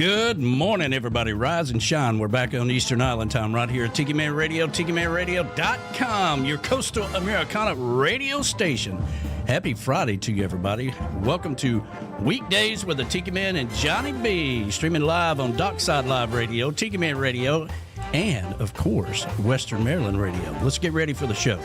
Good morning, everybody. Rise and shine. We're back on Eastern Island time right here at Tiki Man Radio, TikiManRadio.com, your coastal Americana radio station. Happy Friday to you, everybody. Welcome to Weekdays with the Tiki Man and Johnny B, streaming live on Dockside Live Radio, Tiki Man Radio, and, of course, Western Maryland Radio. Let's get ready for the show.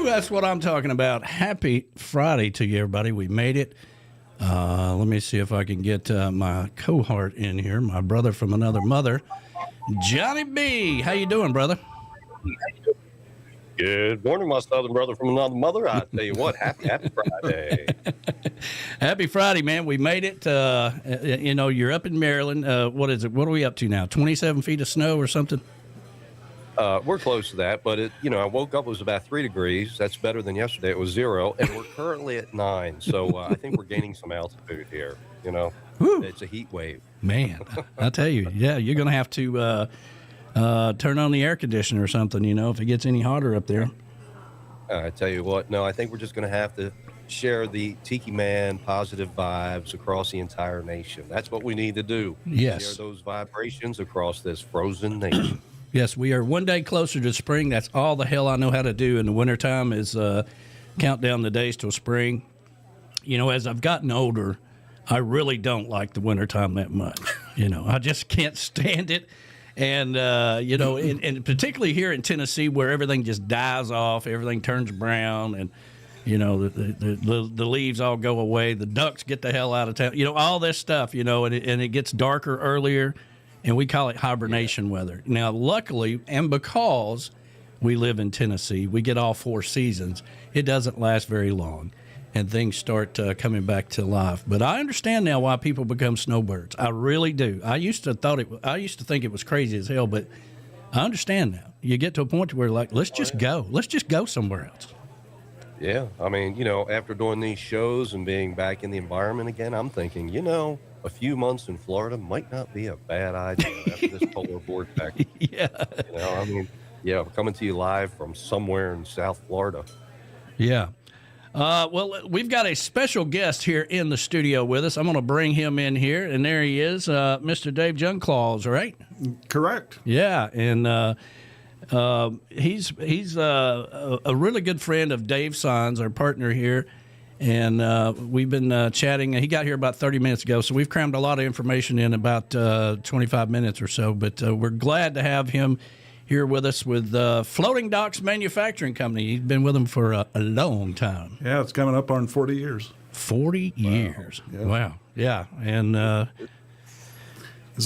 That's what I'm talking about. Happy Friday to you, everybody. We made it. Let me see if I can get my cohort in here, my brother from another mother, Johnny B. How you doing, brother? Good morning, my southern brother from another mother. I tell you what, happy Friday. Happy Friday, man. We made it. You know, you're up in Maryland. What is it? What are we up to now? 27 feet of snow or something? We're close to that, but I woke up, it was about 3 degrees. That's better than yesterday. It was 0, and we're currently at 9. So I think we're gaining some altitude here. You know, It's a heat wave. Man, I tell you, yeah, you're going to have to turn on the air conditioner or something, you know, if it gets any hotter up there. I tell you what, no, I think we're just going to have to share the Tiki Man positive vibes across the entire nation. That's what we need to do. Yes. Share those vibrations across this frozen nation. Yes, we are one day closer to spring. That's all the hell I know how to do in the wintertime is count down the days till spring. You know, as I've gotten older, I really don't like the wintertime that much. You know, I just can't stand it. And, you know, and particularly here in Tennessee where everything just dies off, everything turns brown, and, you know, the leaves all go away, the ducks get the hell out of town, you know, all this stuff, you know, and it gets darker earlier. And we call it hibernation weather. Now, luckily, and because we live in Tennessee, we get all 4 seasons. It doesn't last very long, and things start coming back to life. But I understand now why people become snowbirds. I really do. I used to think it was crazy as hell, but I understand now. You get to a point where, like, let's just go. Let's just go somewhere else. Yeah, I mean, you know, after doing these shows and being back in the environment again, I'm thinking, you know, a few months in Florida might not be a bad idea after this polar vortex. Yeah. You know, I mean, yeah, coming to you live from somewhere in South Florida. Yeah. Well, we've got a special guest here in the studio with us. I'm going to bring him in here, and there he is, Mr. Dave Junclaws, right? Correct. Yeah, and he's a really good friend of Dave Signs, our partner here. And we've been chatting. He got here about 30 minutes ago, so we've crammed a lot of information in about 25 minutes or so. But we're glad to have him here with us with Floating Docks Manufacturing Company. He's been with them for a long time. Yeah, it's coming up on 40 years. 40 years. Yeah. Wow. Yeah. And as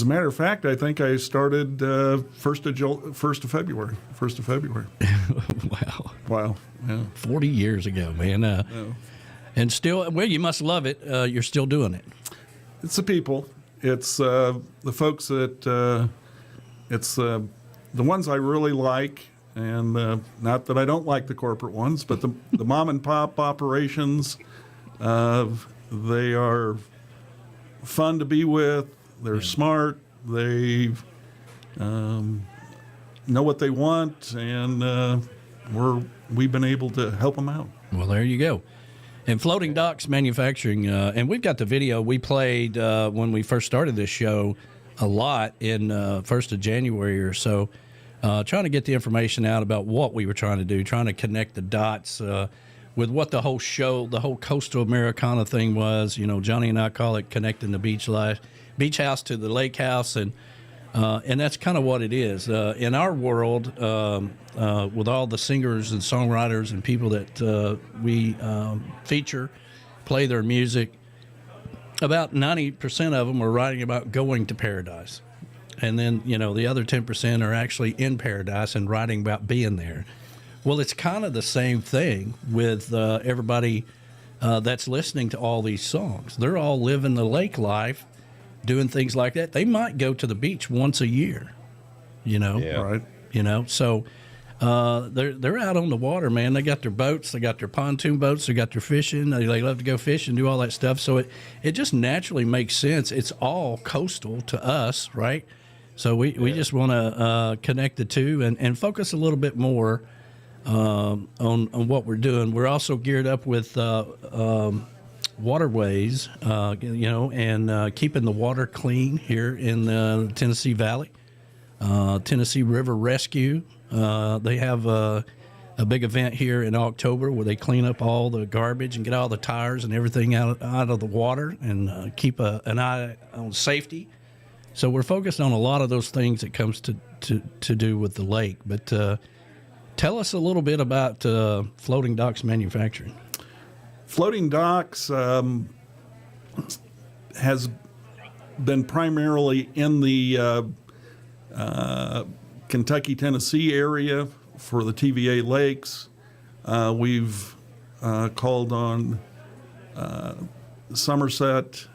a matter of fact, I think I started 1st of February. 1st of February. Wow. Wow. Yeah. 40 years ago, man. Yeah. And still, well, you must love it. You're still doing it. It's the people. It's the folks that it's the ones I really like, and not that I don't like the corporate ones, but the mom and pop operations. They are fun to be with. They're smart. They know what they want, and we've been able to help them out. Well, there you go. And Floating Docks Manufacturing, and we've got the video we played when we first started this show a lot in 1st of January or so, trying to get the information out about what we were trying to do, trying to connect the dots with what the whole show, the whole coastal Americana thing was. You know, Johnny and I call it connecting the beach house to the lake house, and that's kind of what it is. In our world, with all the singers and songwriters and people that we feature, play their music, about 90% of them are writing about going to paradise. And then, you know, the other 10% are actually in paradise and writing about being there. Well, it's kind of the same thing with everybody that's listening to all these songs. They're all living the lake life. doing things like that, they might go to the beach once a year, Yeah. Right. So they're out on the water, man. They got their boats, they got their pontoon boats, they got their fishing. They love to go fish and do all that stuff. So it just naturally makes sense. It's all coastal to us, right? So we just want to connect the two and focus a little bit more on what we're doing. We're also geared up with waterways, and keeping the water clean here in the Tennessee Valley. Tennessee River Rescue. They have a big event here in October where they clean up all the garbage and get all the tires and everything out of the water and keep an eye on safety. So we're focused on a lot of those things that comes to do with the lake. But tell us a little bit about Floating Docks Manufacturing. Floating Docks has been primarily in the Kentucky, Tennessee area for the TVA lakes. We've called on Somerset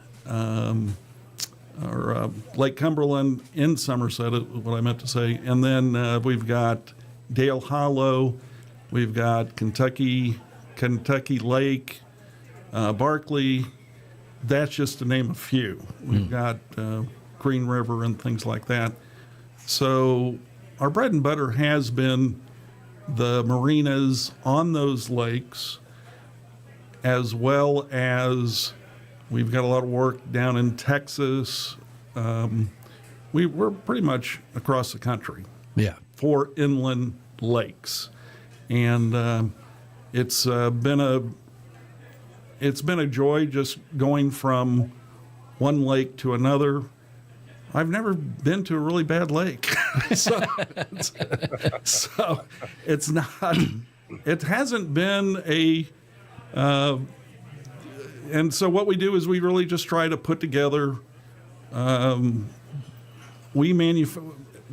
or Lake Cumberland in Somerset, is what I meant to say. And then we've got Dale Hollow, we've got Kentucky Lake, Barkley. That's just to name a few. We've got Green River and things like that. So our bread and butter has been the marinas on those lakes, as well as we've got a lot of work down in Texas. We're pretty much across the country for inland lakes. And it's been a joy just going from one lake to another. I've never been to a really bad lake. so it's not, it hasn't been a, and so what we do is we really just try to put together,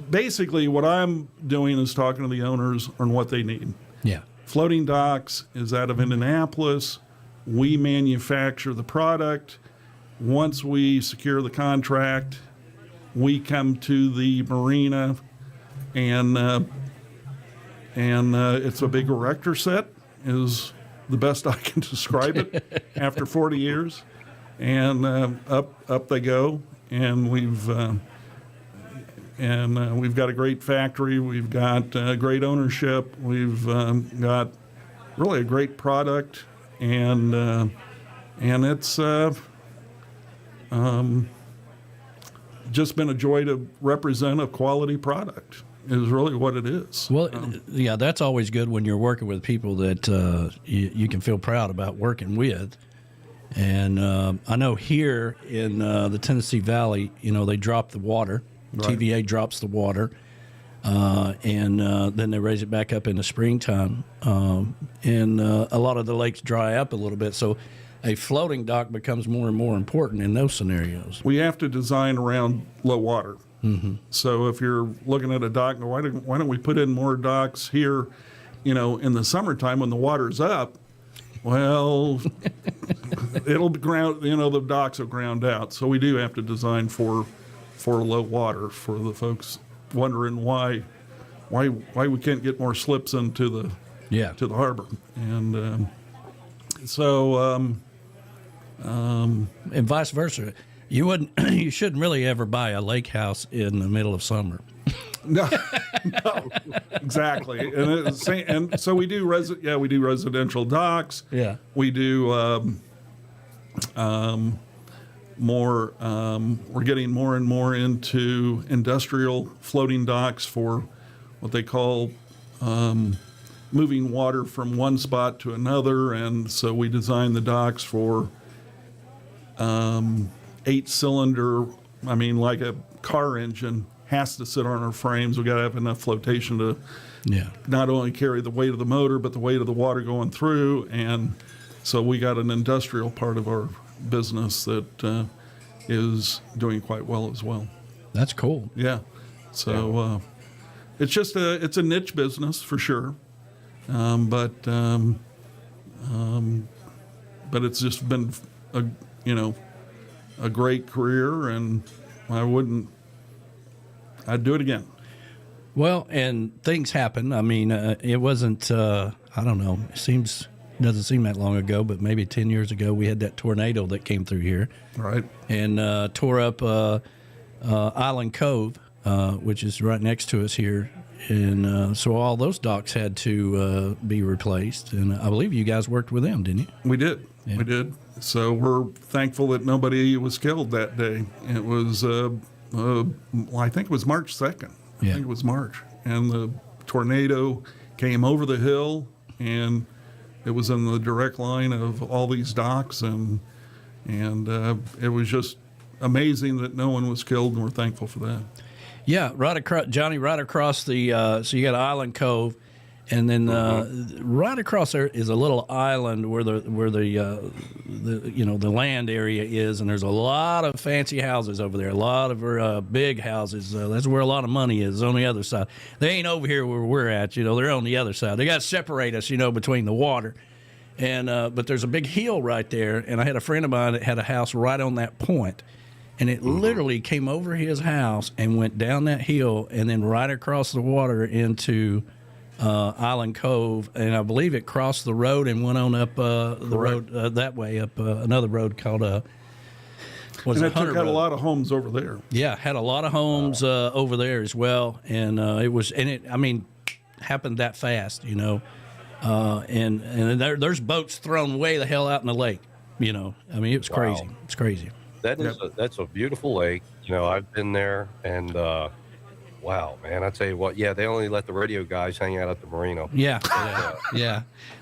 basically what I'm doing is talking to the owners on what they need. Yeah. Floating Docks is out of Indianapolis. We manufacture the product. Once we secure the contract, we come to the marina, and it's a big erector set, is the best I can describe it after 40 years. And up they go, and we've got a great factory. We've got great ownership. We've got really a great product, and it's just been a joy to represent a quality product, is really what it is. Well, yeah, that's always good when you're working with people that you can feel proud about working with. And I know here in the Tennessee Valley, they drop the water. Right. TVA drops the water, and then they raise it back up in the springtime. And a lot of the lakes dry up a little bit. So a floating dock becomes more and more important in those scenarios. We have to design around low water. Mm-hmm. So if you're looking at a dock, why don't we put in more docks here, in the summertime when the water's up? Well, it'll ground, the docks will ground out. So we do have to design for low water, for the folks wondering why we can't get more slips into the harbor. And and vice versa. You shouldn't really ever buy a lake house in the middle of summer. No, exactly. And so we do residential docks. Yeah. We do more. We're getting more and more into industrial floating docks for what they call moving water from one spot to another, and so we design the docks for 8-cylinder. I mean, like a car engine has to sit on our frames. We got to have enough flotation to not only carry the weight of the motor, but the weight of the water going through. And so we got an industrial part of our business that is doing quite well as well. That's cool. Yeah. So it's just it's a niche business for sure. But it's just been a great career, and I'd do it again. Well, and things happen. I mean, it wasn't, I don't know, doesn't seem that long ago, but maybe 10 years ago, we had that tornado that came through here. Right. And tore up Island Cove, which is right next to us here. And so all those docks had to be replaced. And I believe you guys worked with them, didn't you? We did. Yeah. We did. So we're thankful that nobody was killed that day. It was, I think it was March 2nd. I think it was March. And the tornado came over the hill, and it was in the direct line of all these docks. And it was just amazing that no one was killed, and we're thankful for that. Yeah, right across, Johnny, right across the, so you got Island Cove, and then right across there is a little island where the land area is, and there's a lot of fancy houses over there, a lot of big houses. That's where a lot of money is on the other side. They ain't over here where we're at, they're on the other side. They got to separate us, between the water. And but there's a big hill right there, and I had a friend of mine that had a house right on that point. And it literally came over his house and went down that hill and then right across the water into Island Cove. And I believe it crossed the road and went on up the road that way, up another road called and it took out a lot of homes over there. Yeah, had a lot of homes over there as well. And happened that fast, and there's boats thrown way the hell out in the lake, it was crazy. Wow. It's crazy. That's a beautiful lake. I've been there, and wow, man, I tell you what, they only let the radio guys hang out at the marina. Yeah.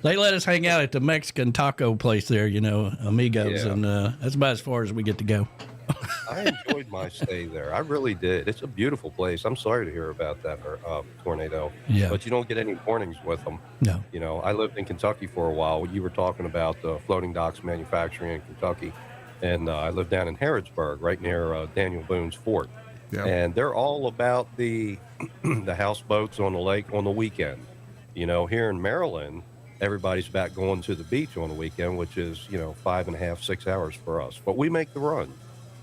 They let us hang out at the Mexican taco place there, Amigos, and that's about as far as we get to go. I enjoyed my stay there. I really did. It's a beautiful place. I'm sorry to hear about that tornado. Yeah. But you don't get any warnings with them. No. I lived in Kentucky for a while. You were talking about the floating docks manufacturing in Kentucky. And I live down in Harrodsburg, right near Daniel Boone's fort. Yeah. And they're all about the houseboats on the lake on the weekend. Here in Maryland, everybody's back going to the beach on the weekend, which is, 5.5, 6 hours for us. But we make the run.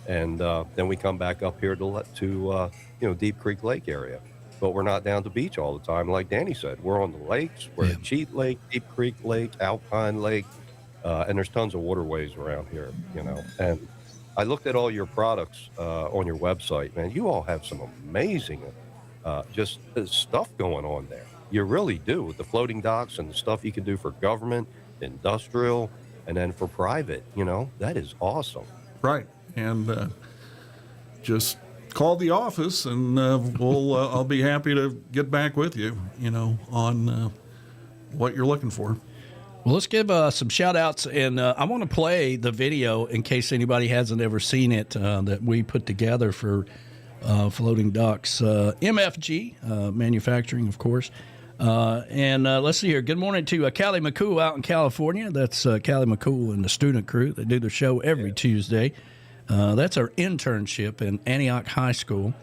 And then we come back up here to Deep Creek Lake area. But we're not down to the beach all the time. Like Danny said, we're on the lakes. We're at Cheat Lake, Deep Creek Lake, Alpine Lake. And there's tons of waterways around here, And I looked at all your products on your website, man. You all have some amazing just stuff going on there. You really do, with the floating docks and the stuff you can do for government, industrial, and then for private. That is awesome. Right. And just call the office, and I'll be happy to get back with you, on what you're looking for. Well, let's give some shout-outs, and I want to play the video in case anybody hasn't ever seen it that we put together for Floating Docks. MFG, manufacturing, of course. And let's see here. Good morning to Callie McCool out in California. That's Callie McCool and the student crew. They do the show every Tuesday. That's our internship in Antioch High School,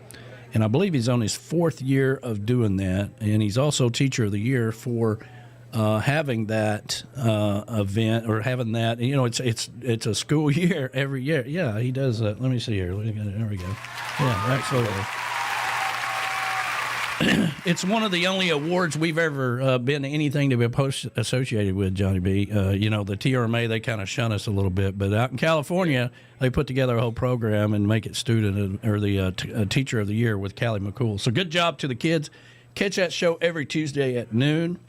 and I believe he's on his 4th year of doing that, and he's also Teacher of the Year for having that event, or having that, it's a school year every year. Yeah, he does that. Let me see here. There we go. Yeah, absolutely. It's one of the only awards we've ever been anything to be associated with, Johnny B. The TRMA, they kind of shun us a little bit, but out in California, they put together a whole program and make it Teacher of the Year with Callie McCool. So good job to the kids. Catch that show every Tuesday at noon.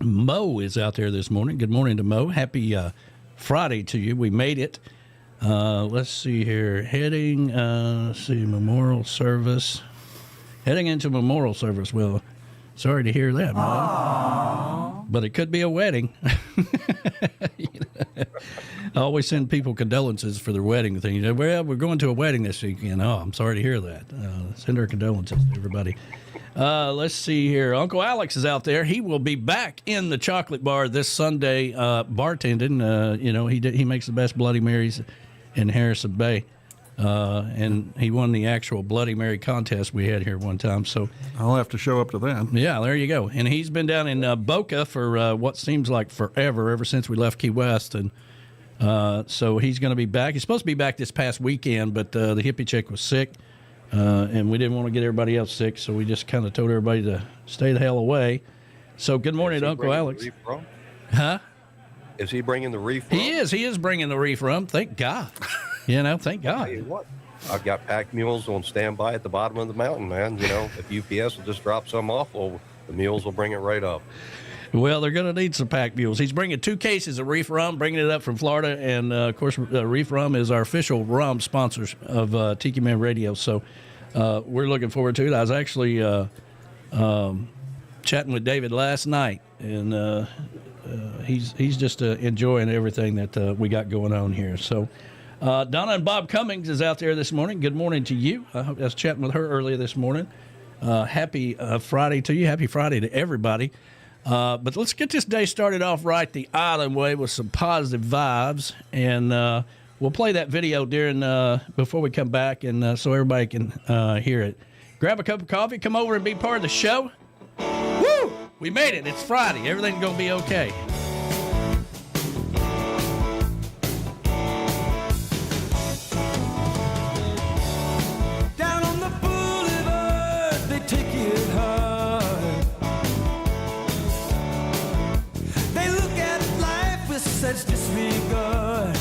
Mo is out there this morning. Good morning to Mo. Happy Friday to you. We made it. Let's see here. Memorial service. Heading into memorial service. Well, sorry to hear that, Mo. But it could be a wedding. I always send people condolences for their wedding thing. Well, we're going to a wedding this weekend. Oh, I'm sorry to hear that. Send our condolences to everybody. Let's see here. Uncle Alex is out there. He will be back in the chocolate bar this Sunday bartending. He makes the best Bloody Marys in Harrison Bay. And he won the actual Bloody Mary contest we had here one time. So I'll have to show up to that. Yeah, there you go. And he's been down in Boca for what seems like forever, ever since we left Key West. And So he's going to be back. He's supposed to be back this past weekend, but the hippie chick was sick, and we didn't want to get everybody else sick, so we just kind of told everybody to stay the hell away. So good morning to Uncle Alex. Huh? Is he bringing the reef rum? He is. He is bringing the reef rum. Thank God. Thank God. Tell you what, I've got pack mules on standby at the bottom of the mountain, man. If UPS will just drop some off, well, the mules will bring it right up. Well, they're going to need some pack mules. He's bringing 2 cases of Reef Rum, bringing it up from Florida. And, of course, Reef Rum is our official rum sponsors of Tiki Man Radio. So we're looking forward to it. I was actually chatting with David last night, and he's just enjoying everything that we got going on here. So Donna and Bob Cummings is out there this morning. Good morning to you. I was chatting with her earlier this morning. Happy Friday to you. Happy Friday to everybody. But let's get this day started off right the island way with some positive vibes, and we'll play that video before we come back, and so everybody can hear it. Grab a cup of coffee, come over and be part of the show. Woo! We made it. It's Friday. Everything's going to be okay. Down on the boulevard, they take it hard. They look at life with such disregard.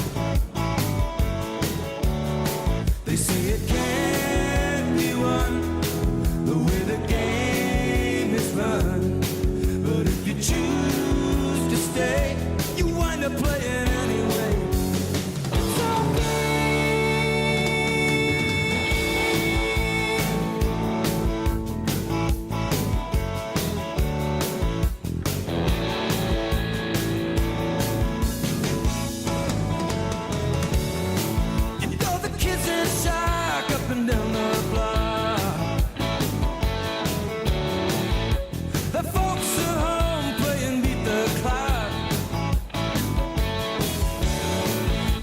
They say it can't be won the way the game is run. But if you choose to stay, you wind up playing anyway. It's You know the kids are shark up and down the block. The folks are home playing beat the clock.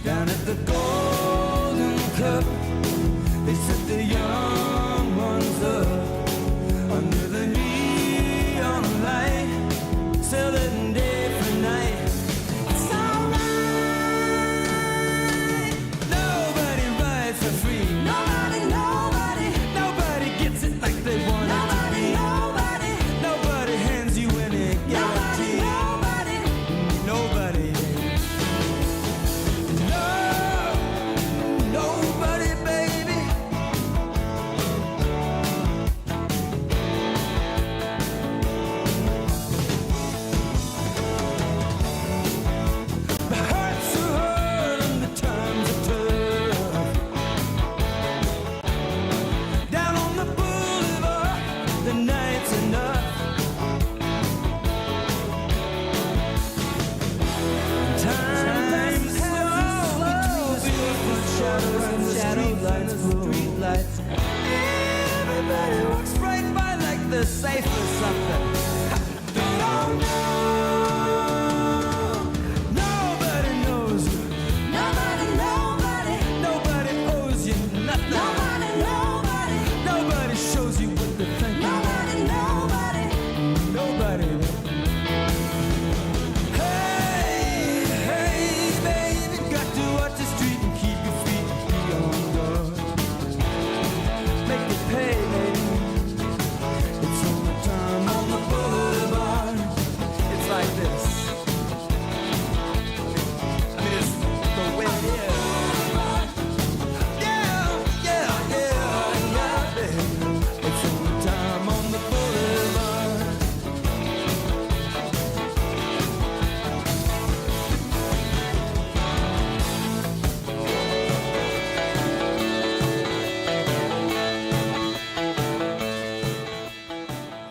Down at the Golden Cup, they set the young ones up under the neon light, selling day for night. It's alright. Nobody rides for free. Nobody gets it like they want it to be. Nobody hands you any guarantee. Nobody. No, nobody, baby. The hearts are hard and the times are tough. Down on the boulevard, the night's enough. Time slow between the shadows and the streetlights. Everybody walks right by like they're safe or something. They don't know. Nobody knows you. Nobody owes you nothing. Nobody shows you what they're thinking. Nobody. Hey, baby, got to watch the street and keep your feet on guard. Make it pay, baby. It's only time on the boulevard. It's like this. I mean, it's the way it is. Yeah, baby. It's only time on the boulevard.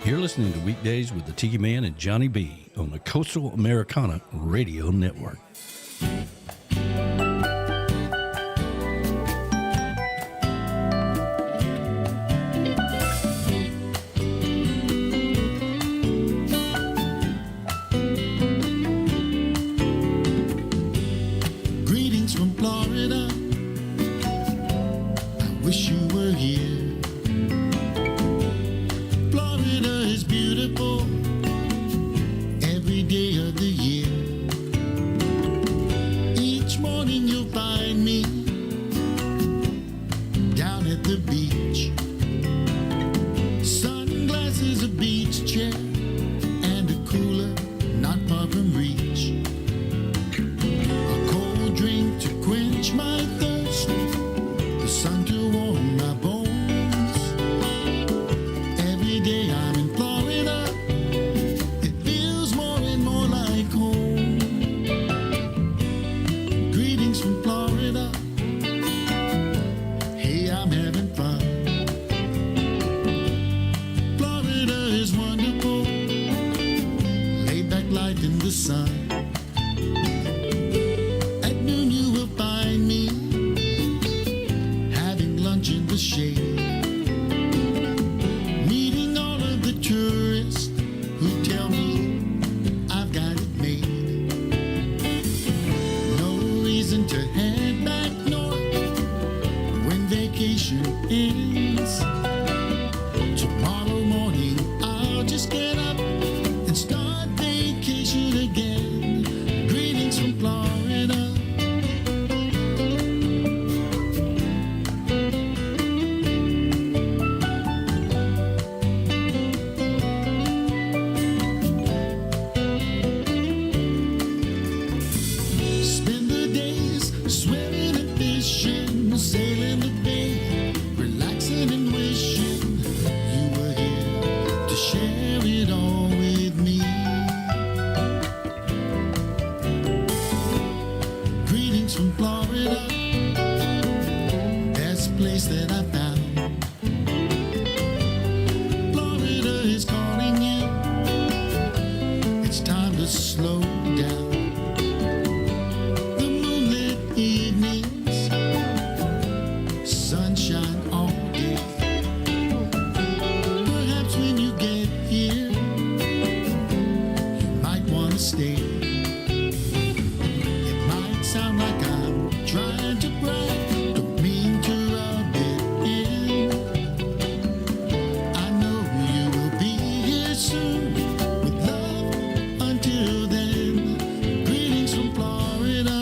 You're listening to Weekdays with the Tiki Man and Johnny B on the Coastal Americana Radio Network. Greetings from Florida. I wish you were here. Florida is beautiful every day of the year. Each morning at the beach. Sunglasses, a beach chair, and a cooler not far from reach. A cold drink to quench my thirst, the sun to warm my bones. Every day I'm in Florida, it feels more and more like home. Greetings from Florida, hey, I'm having fun. Florida is wonderful, laid back light in the sun. At noon you will find me having lunch in the shade, meeting all of the tourists who tell me I've got it made. No reason to head back north when vacation ends. Tomorrow morning I'll just get up and start vacation again. Greetings from Florida. Spend the days swimming and fishing, sailing the bay, relaxing and wishing you were here to share it all with me. Greetings from Florida, best place that I found. Florida is calling you, it's time to slow down. The moonlit evenings, sunshine all day. Perhaps when you get here, you might want to stay. It might sound like I'm trying to brag, don't mean to rub it in. I know you will be here soon with love. Until then, greetings from Florida.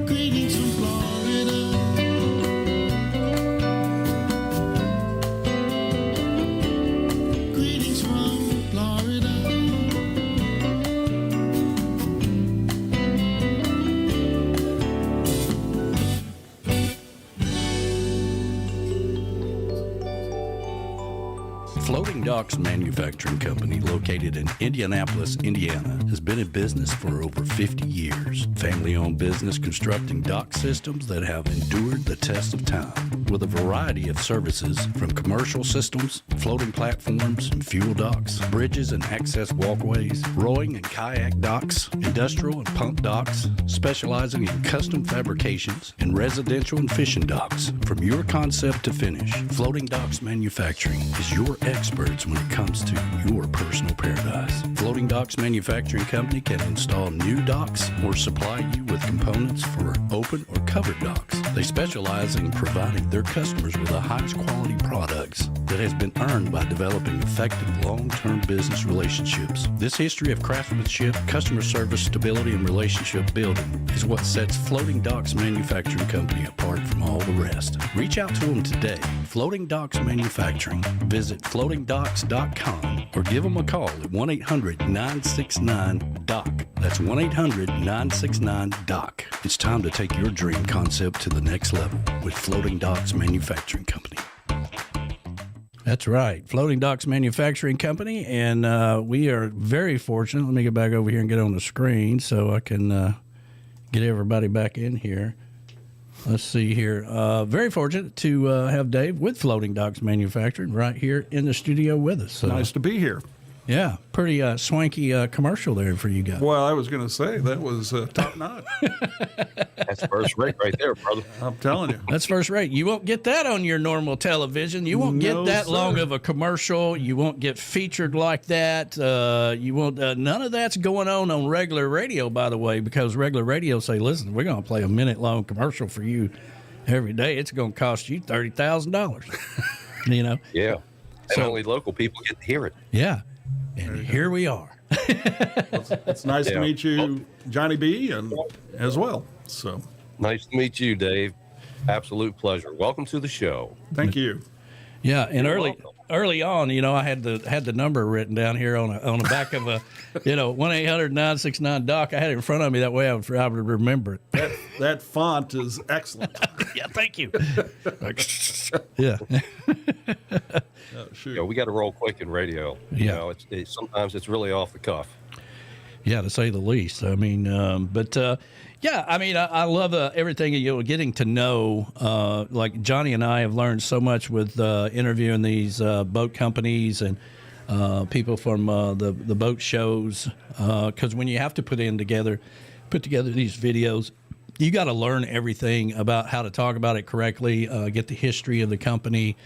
Greetings from Florida. Greetings from Florida. Floating Docks Manufacturing Company, located in Indianapolis, Indiana, has been in business for over 50 years. Family-owned business constructing dock systems that have endured the test of time, with a variety of services from commercial systems, floating platforms and fuel docks, bridges and access walkways, rowing and kayak docks, industrial and pump docks, specializing in custom fabrications and residential and fishing docks. From your concept to finish, Floating Docks Manufacturing is your experts when it comes to your personal paradise. Floating Docks Manufacturing Company can install new docks or supply you with components for open or covered docks. They specialize in providing their customers with the highest quality products that has been earned by developing effective long-term business relationships. This history of craftsmanship, customer service, stability, and relationship building is what sets Floating Docks Manufacturing Company apart from all the rest. Reach out to them today. Floating Docks Manufacturing. Visit floatingdocks.com or give them a call at 1-800-969-DOC. That's 1-800-969-DOC. It's time to take your dream concept to the next level with Floating Docks Manufacturing Company. That's right, Floating Docks Manufacturing Company, and we are very fortunate. Let me get back over here and get on the screen so I can get everybody back in here. Let's see here. Very fortunate to have Dave with Floating Docks Manufacturing right here in the studio with us. So, Nice to be here. yeah, pretty swanky commercial there for you guys. Well, I was going to say that was top notch. That's first rate right there, brother. I'm telling you. That's first rate. You won't get that on your normal television. You won't No, get that sir. long of a commercial. You won't get featured like that. You won't. None of that's going on regular radio, by the way, because regular radio say, "Listen, we're going to play a minute-long commercial for you every day. It's going to cost you $30,000." You know. Yeah. And So- only local people get to hear it. Yeah. And here we are. It's nice to meet you, Johnny B, and as well. So Nice to meet you, Dave. Absolute pleasure. Welcome to the show. thank you. Yeah, and welcome. early on, I had the number written down here on the back of a, 1-800-969-DOC. I had it in front of me that way I would remember it. That font is excellent. Yeah, thank you. Yeah. Oh, shoot. We got to roll quick in radio. Yeah. Sometimes it's really off the cuff. Yeah, to say the least. I mean, I love everything, getting to know, like Johnny and I have learned so much with interviewing these boat companies and people from the boat shows, because when you have to put together these videos, you got to learn everything about how to talk about it correctly, get the history of the company,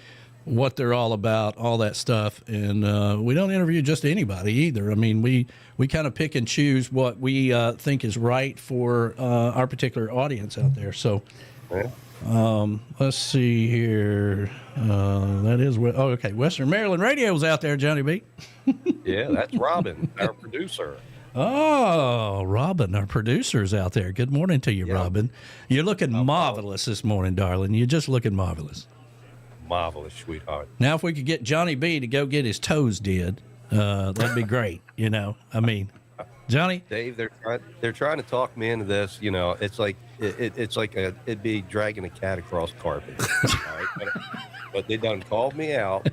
what they're all about, all that stuff. And we don't interview just anybody either. I mean, we kind of pick and choose what we think is right for our particular audience out there. So let's see here. That is okay. Western Maryland Radio's out there, Johnny B. Yeah, that's Robin, our producer. Oh, Robin, our producer's out there. Good morning to you, Robin. You're looking marvelous this morning, darling. You're just looking marvelous. Marvelous, sweetheart. Now, if we could get Johnny B to go get his toes did, that'd be great. I mean, Johnny. Dave, they're trying to talk me into this. It's like it'd be dragging a cat across carpet. All right? But they done called me out.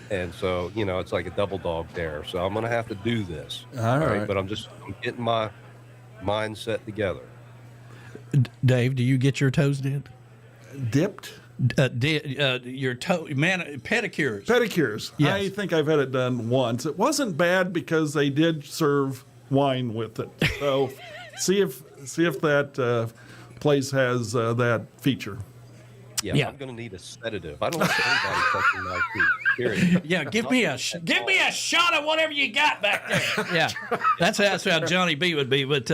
And so it's like a double dog dare. So I'm gonna have to do this. All right. But I'm getting my mindset together. Dave, do you get your toes did? Dipped? Your toe, pedicures. Pedicures. Yes. I think I've had it done once. It wasn't bad because they did serve wine with it. So see if that place has that feature. Yeah, I'm gonna need a sedative. I don't want anybody touching my feet. Period. Yeah, give me a shot of whatever you got back there. Yeah, that's how Johnny B would be. But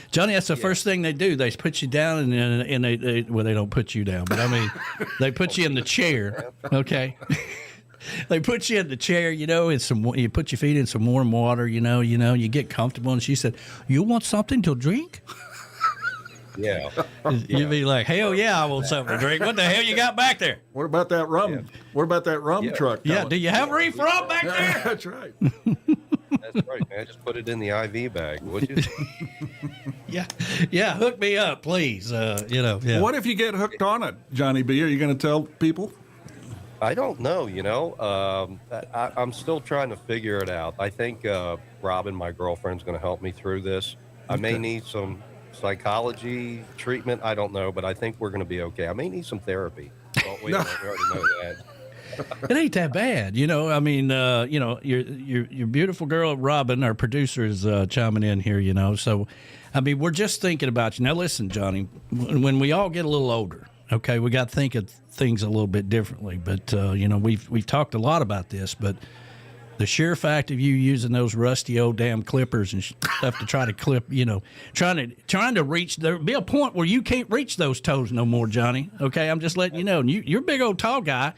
Johnny, that's the first thing they do. They put you down, and they don't put you down, but I mean, they put you in the chair. Okay. They put you in the chair, and you put your feet in some warm water. You get comfortable. And she said, "You want something to drink?" Yeah. You'd be like, "Hell yeah, I want something to drink." What the hell you got back there? What about that rum? Yeah. What about that rum truck? Yeah, do you have reef rum back there? That's right. That's right, man. Just put it in the IV bag, would you? Yeah, hook me up, please. Yeah. What if you get hooked on it, Johnny B? Are you going to tell people? I don't know, I'm still trying to figure it out. I think Robin, my girlfriend's going to help me through this. I may need some psychology treatment. I don't know, but I think we're going to be okay. I may need some therapy. Well, we already know that. It ain't that bad, I mean, your beautiful girl Robin, our producer, is chiming in here, So, I mean, we're just thinking about you. Now, listen, Johnny. When we all get a little older, okay, we got to think of things a little bit differently. But we've talked a lot about this, but the sheer fact of you using those rusty old damn clippers and stuff to try to clip, trying to reach, there'll be a point where you can't reach those toes no more, Johnny. Okay, I'm just letting you know. And you're a big old tall guy.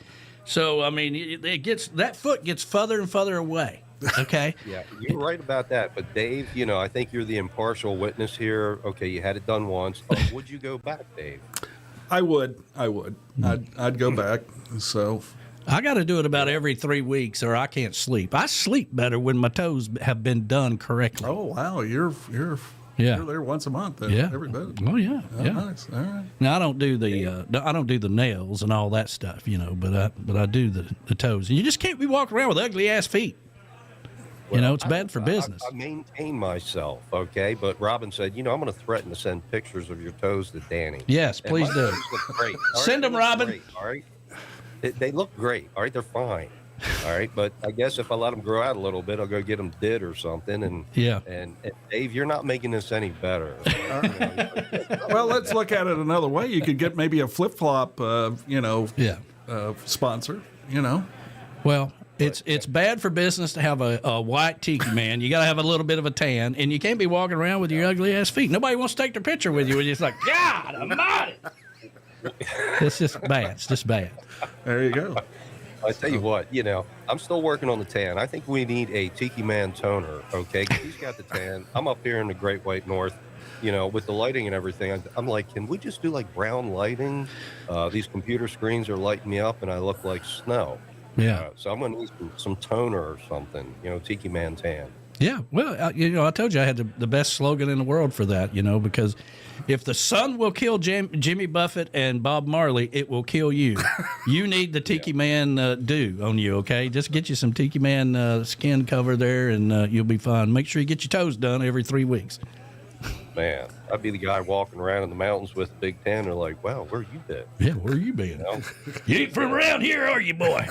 So, I mean, that foot gets further and further away, okay? Yeah, you're right about that. But, Dave, I think you're the impartial witness here. Okay, you had it done once. Would you go back, Dave? I would. I'd go back. So I got to do it about every 3 weeks or I can't sleep. I sleep better when my toes have been done correctly. Oh, wow. You're there once a month. Yeah. Every bit. Oh, yeah. Oh, yeah. Nice. All right. Now I don't do the nails and all that stuff, but I do the toes. And you just can't be walking around with ugly ass feet. Well, it's bad for business. I maintain myself, okay? But Robin said, I'm going to threaten to send pictures of your toes to Danny. Yes, And please my do. toes look great. All Send them, they look Robin. great, all right? They look great, all right? They're fine, all right? But I guess if I let them grow out a little bit, I'll go get them did or something. And Dave, you're not making this any better. Well, let's look at it another way. You could get maybe a flip-flop, sponsor, Well, it's bad for business to have a white Tiki Man. You got to have a little bit of a tan, and you can't be walking around with your ugly ass feet. Nobody wants to take their picture with you. And it's like, God Almighty! It's just bad. It's just bad. There you go. I tell you what, I'm still working on the tan. I think we need a Tiki Man toner, okay? 'Cause he's got the tan. I'm up here in the Great White North, with the lighting and everything. I'm like, can we just do like brown lighting? These computer screens are lighting me up, and I look like snow. Yeah. So I'm going to need some toner or something, Tiki Man tan. Yeah, well, I told you I had the best slogan in the world for that, because if the sun will kill Jimmy Buffett and Bob Marley, it will kill you. You need the Tiki Man dew on you, okay? Just get you some Tiki Man skin cover there, and you'll be fine. Make sure you get your toes done every 3 weeks. Man, I'd be the guy walking around in the mountains with a big tan. They're like, wow, where you been? Yeah, where you been? You ain't from around here, are you, boy?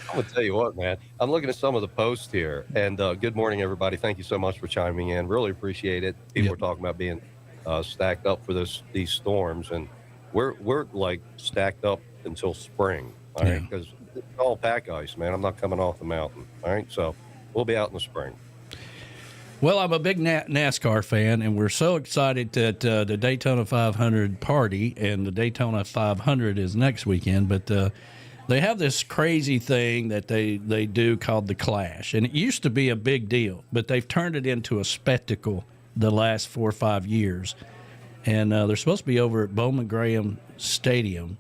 I'm going to tell you what, man. I'm looking at some of the posts here. And good morning, everybody. Thank you so much for chiming in. Really appreciate it. People are talking about being stacked up for these storms. And we're like stacked up until spring. All right. Because it's all pack ice, man. I'm not coming off the mountain. All right. So we'll be out in the spring. Well, I'm a big NASCAR fan, and we're so excited that the Daytona 500 party and the Daytona 500 is next weekend. But they have this crazy thing that they do called the Clash, and it used to be a big deal, but they've turned it into a spectacle the last 4 or 5 years. And they're supposed to be over at Bowman Graham Stadium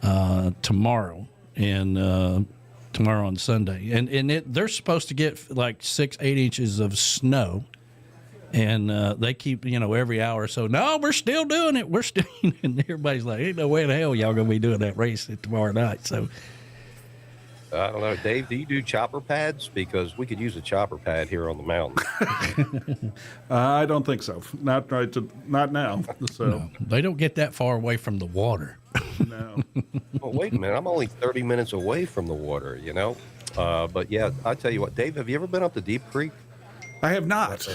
tomorrow, and tomorrow on Sunday, and they're supposed to get like 6-8 inches of snow, and they keep every hour or so. No, we're still doing it. We're still, and everybody's like, ain't no way in hell y'all gonna be doing that race tomorrow night. So I don't know, Dave. Do you do chopper pads? Because we could use a chopper pad here on the mountain. I don't think so. Not now. So no, they don't get that far away from the water. No. Well, wait a minute. I'm only 30 minutes away from the water, But yeah, I tell you what, Dave, have you ever been up to Deep Creek? I have not.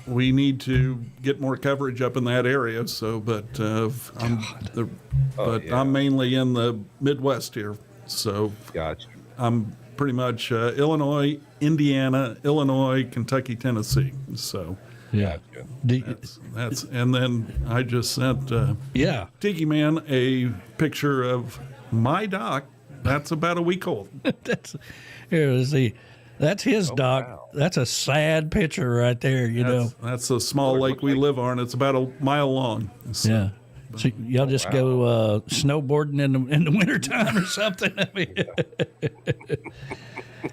We need to get more coverage up in that area. So, but I'm mainly in the Midwest here. So Gotcha. I'm pretty much Illinois, Indiana, Illinois, Kentucky, Tennessee. So yeah, that's and then I just sent Tiki Man a picture of my dock. That's about a week old. That's his dock. Wow. That's a sad picture right there. That's a small lake we live on. It's about a mile long. So, yeah. So y'all just go snowboarding in the wintertime or something. I mean,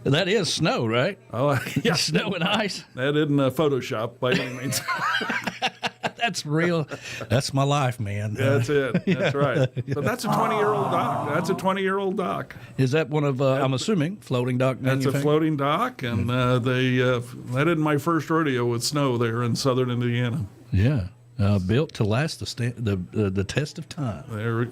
that is snow, right? Oh, yeah. Snow and ice. That isn't Photoshop by any means. That's real. That's my life, man. That's it. That's right. But that's a 20-year-old dock. That's a 20-year-old dock. Is that one of, I'm assuming, floating dock That's a floating dock, and that isn't my first rodeo with snow there in southern Indiana. Yeah. Built to last the test of time.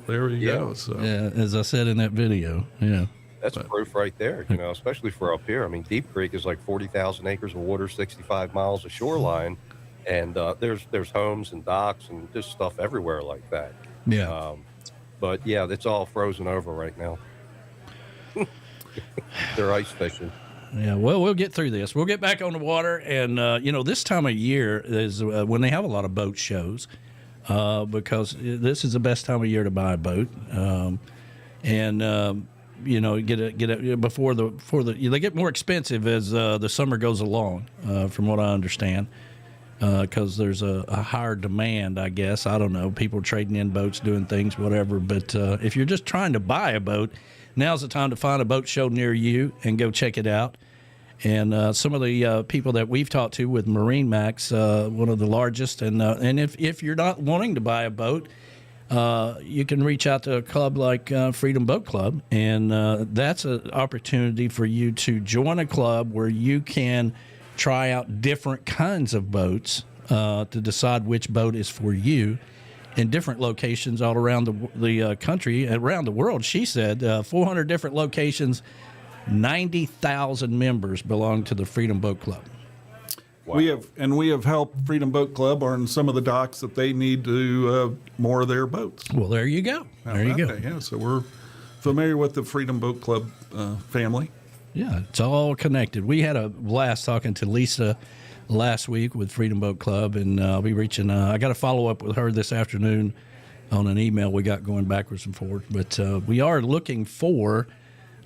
There we go. So. Yeah, as I said in that video. Yeah. That's proof right there, especially for up here. I mean, Deep Creek is like 40,000 acres of water, 65 miles of shoreline, and there's homes and docks and just stuff everywhere like that. Yeah. But yeah, it's all frozen over right now. They're ice fishing. Yeah, well, we'll get through this. We'll get back on the water, and this time of year is when they have a lot of boat shows, because this is the best time of year to buy a boat, get before they get more expensive as the summer goes along, from what I understand, because there's a higher demand, I guess. I don't know, people trading in boats, doing things, whatever. But if you're just trying to buy a boat, now's the time to find a boat show near you and go check it out. And some of the people that we've talked to with Marine Max, one of the largest, and if you're not wanting to buy a boat, you can reach out to a club like Freedom Boat Club, and that's an opportunity for you to join a club where you can try out different kinds of boats to decide which boat is for you in different locations all around the country, around the world. She said 400 different locations. 90,000 members belong to the Freedom Boat Club. Wow. We have helped Freedom Boat Club on some of the docks that they need to moor their boats. Well, there you go. There you go. Yeah, so we're familiar with the Freedom Boat Club family. Yeah, it's all connected. We had a blast talking to Lisa last week with Freedom Boat Club, and I'll be reaching. I got to follow up with her this afternoon on an email we got going backwards and forward. But we are looking for.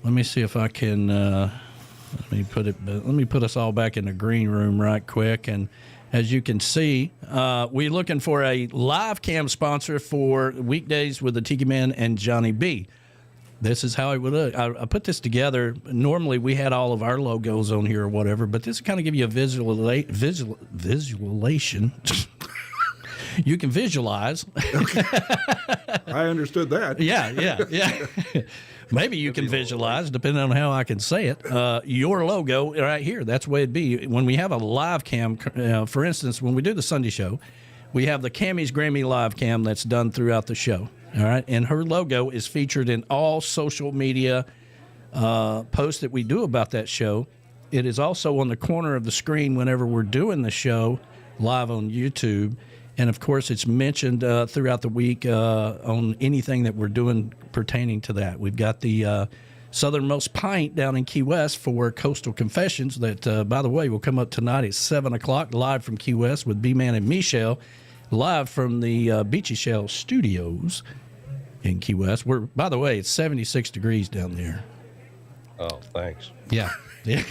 Let me see if I can. Let me put us all back in the green room right quick. And as you can see, we're looking for a live cam sponsor for Weekdays with the Tiki Man and Johnny B. This is how it would look. I put this together. Normally, we had all of our logos on here or whatever, but this kind of give you a visualization. You can visualize. I understood that. Yeah. Maybe you can visualize, depending on how I can say it. Your logo right here, that's the way it'd be. When we have a live cam, for instance, when we do the Sunday show, we have the Cammy's Grammy live cam that's done throughout the show. All right, and her logo is featured in all social media posts that we do about that show. It is also on the corner of the screen whenever we're doing the show live on YouTube. And, of course, it's mentioned throughout the week on anything that we're doing pertaining to that. We've got the Southernmost Pint down in Key West for Coastal Confessions that, by the way, will come up tonight at 7 o'clock live from Key West with B-Man and Michelle, live from the Beachy Shell Studios in Key West. By the way, it's 76 degrees down there. Oh, thanks. Yeah. Yeah.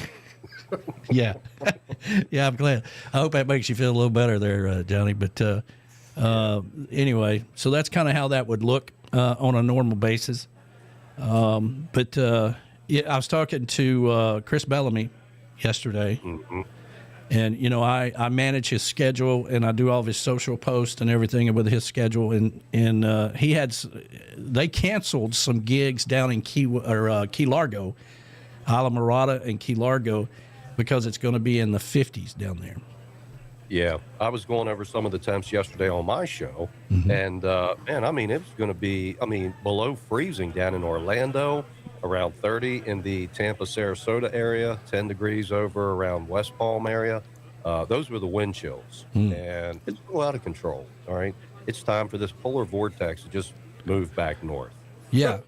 Yeah, I'm glad. I hope that makes you feel a little better there, Johnny. But anyway, so that's kind of how that would look on a normal basis. But yeah, I was talking to Chris Bellamy yesterday. Mm-hmm. And, you know, I manage his schedule, and I do all of his social posts and everything with his schedule. And they canceled some gigs down in Key Largo, Isla Mirada and Key Largo, because it's going to be in the 50s down there. Yeah, I was going over some of the temps yesterday on my show, and man, I mean, it was going to be, below freezing down in Orlando, around 30 in the Tampa, Sarasota area, 10 degrees over around West Palm area. Those were the wind chills, and it's a little out of control. All right, it's time for this polar vortex to just move back north. Yeah,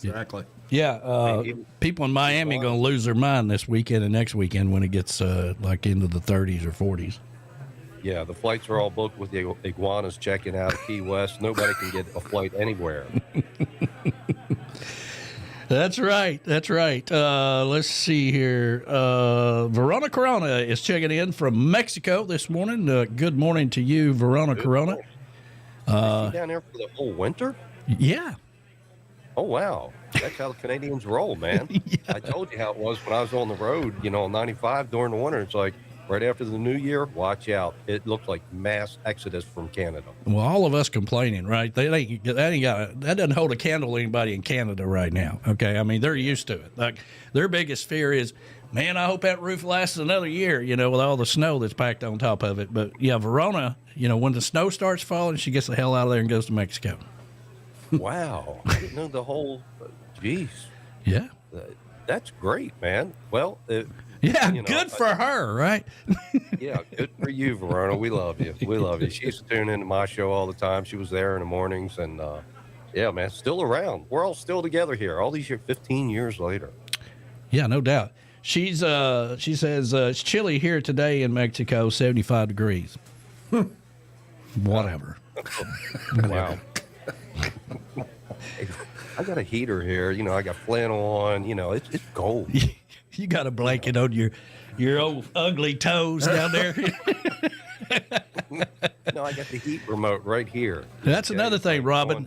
Exactly. yeah. People in Miami are going to lose their mind this weekend and next weekend when it gets like into the 30s or 40s. Yeah, the flights are all booked with the iguanas checking out of Key West. Nobody can get a flight anywhere. That's right. That's right. Let's see here. Verona Corona is checking in from Mexico this morning. Good morning to you, Verona Corona. Is she down there for the whole winter? Yeah. Oh, wow. That's how the Canadians roll, man. Yeah. I told you how it was when I was on the road, on 95 during the winter. It's like right after the new year, watch out. It looked like mass exodus from Canada. Well, all of us complaining, right? That doesn't hold a candle to anybody in Canada right now. Okay, I mean, they're used to it. Like their biggest fear is, man, I hope that roof lasts another year. With all the snow that's packed on top of it. But yeah, Verona, when the snow starts falling, she gets the hell out of there and goes to Mexico. Wow, I didn't know the whole. Geez. Yeah. That's great, man. Well, yeah, good for her, right? Yeah, good for you, Verona. We love you. We love you. She used to tune into my show all the time. She was there in the mornings, and yeah, man, still around. We're all still together here, all these years, 15 years later. Yeah, no doubt. She says it's chilly here today in Mexico, 75 degrees. Whatever. Wow. I got a heater here. I got flannel on. It's cold. You got a blanket on your old ugly toes down there. No, I got the heat remote right here. That's another thing, Robin.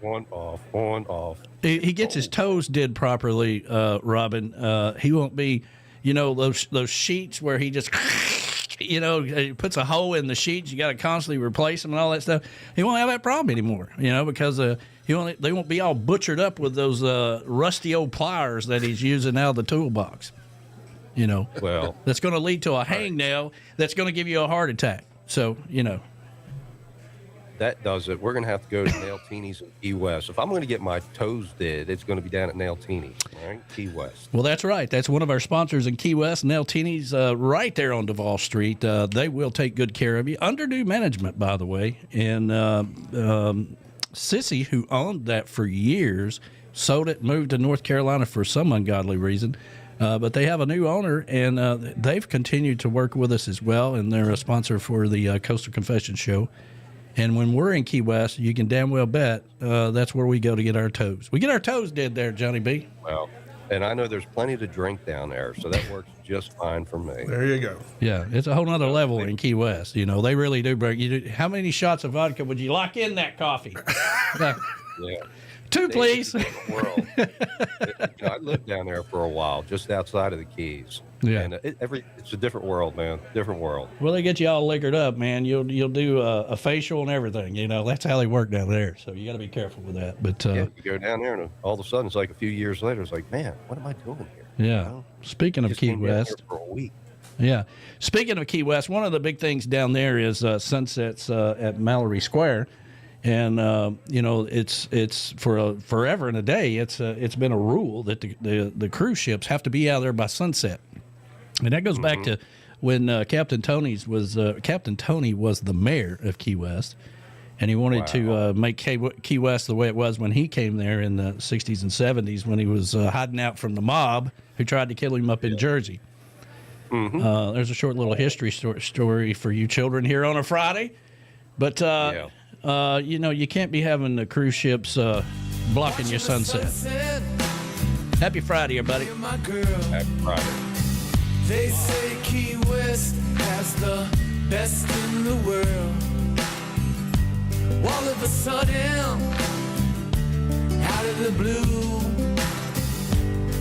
On, off. He gets his toes did properly, Robin. He won't be, those sheets where he just, he puts a hole in the sheets. You got to constantly replace them and all that stuff. He won't have that problem anymore, because they won't be all butchered up with those rusty old pliers that he's using out of the toolbox. Well, that's going to lead to a hangnail that's going to give you a heart attack. So, that does it. We're going to have to go to Nail Teeny's in Key West. If I'm going to get my toes did, it's going to be down at Nail Teeny's, right? Key West. Well, that's right. That's one of our sponsors in Key West, Nail Teeny's, right there on Duval Street. They will take good care of you. Under new management, by the way. And Sissy, who owned that for years, sold it, moved to North Carolina for some ungodly reason. But they have a new owner, and they've continued to work with us as well, and they're a sponsor for the Coastal Confession Show. And when we're in Key West, you can damn well bet that's where we go to get our toes. We get our toes did there, Johnny B. Well, and I know there's plenty to drink down there, so that works just fine for me. There you go. Yeah, it's a whole nother level in Key West. You know, they really do bring you. How many shots of vodka would you lock in that coffee? Yeah. 2, please. World. I lived down there for a while, just outside of the Keys. Yeah. And it's a different world, man. Different world. Well, they get you all liquored up, man. You'll do a facial and everything. You know, that's how they work down there. So you got to be careful with that. But You go down there, and all of a sudden, it's like a few years later, it's like, man, what am I doing here? Yeah. You know? Speaking of Just Key came down West. here for a week. Yeah. Speaking of Key West, one of the big things down there is sunsets at Mallory Square. And, you know, it's for forever and a day. It's been a rule that the cruise ships have to be out there by sunset. And that goes back to when Captain Tony was the mayor of Key West. And he wanted to make Key West the way it was when he came there in the 60s and 70s when he was hiding out from the mob who tried to kill him up in Jersey. There's a short little history story for you children here on a Friday. But, you know, you can't be having the cruise ships blocking your sunset. Happy Friday, everybody. Happy Friday. They say Key West has the best in the world. All of a sudden, out of the blue,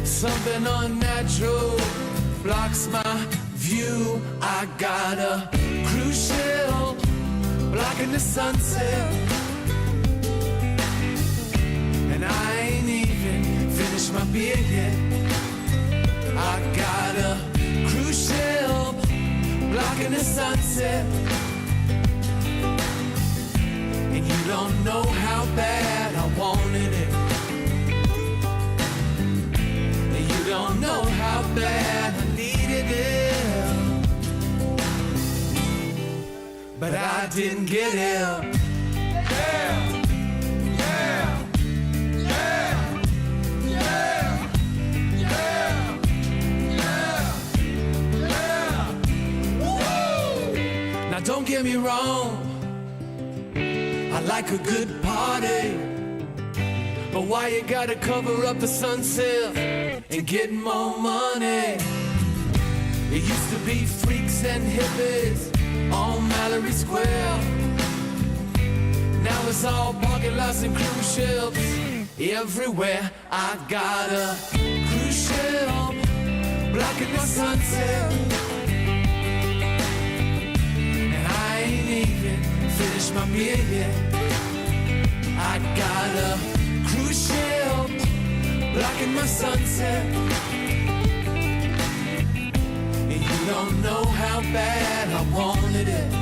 something unnatural blocks my view. I got a cruise ship blocking the sunset, and I ain't even finished my beer yet. I got a cruise ship blocking the sunset, and you don't know how bad I wanted it, and you don't know how bad I needed it, but I didn't get it. Now don't get me wrong, I like a good party, but why you gotta cover up the sunset and get more money? It used to be freaks and hippies on Mallory Square. Now it's all parking lots and cruise ships everywhere. I got a cruise ship blocking the sunset, and I ain't even finished my beer yet. I got a cruise ship blocking my sunset, and you don't know how bad I wanted it,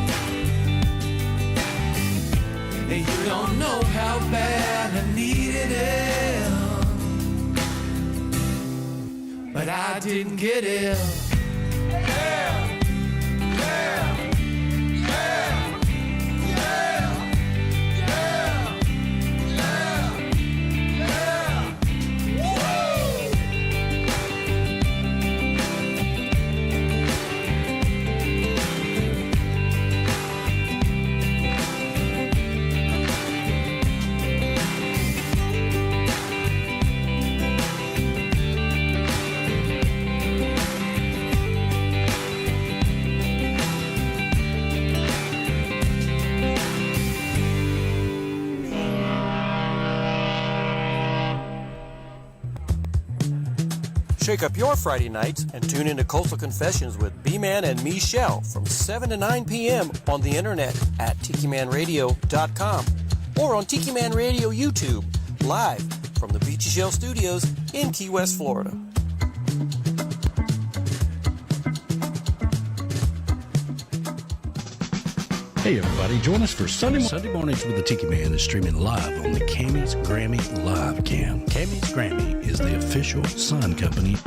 and you don't know how bad I needed it, but I didn't get it. Shake up your Friday nights and tune into Coastal Confessions with B-Man and Michelle from 7 to 9 p.m. on the internet at TikiManRadio.com or on Tiki Man Radio YouTube, live from the Beachy Shell Studios in Key West, Florida. Hey everybody, join us for Sunday Mornings with the Tiki Man is streaming live on the Cammy's Grammy Live Cam. Cammy's Grammy is the official sign company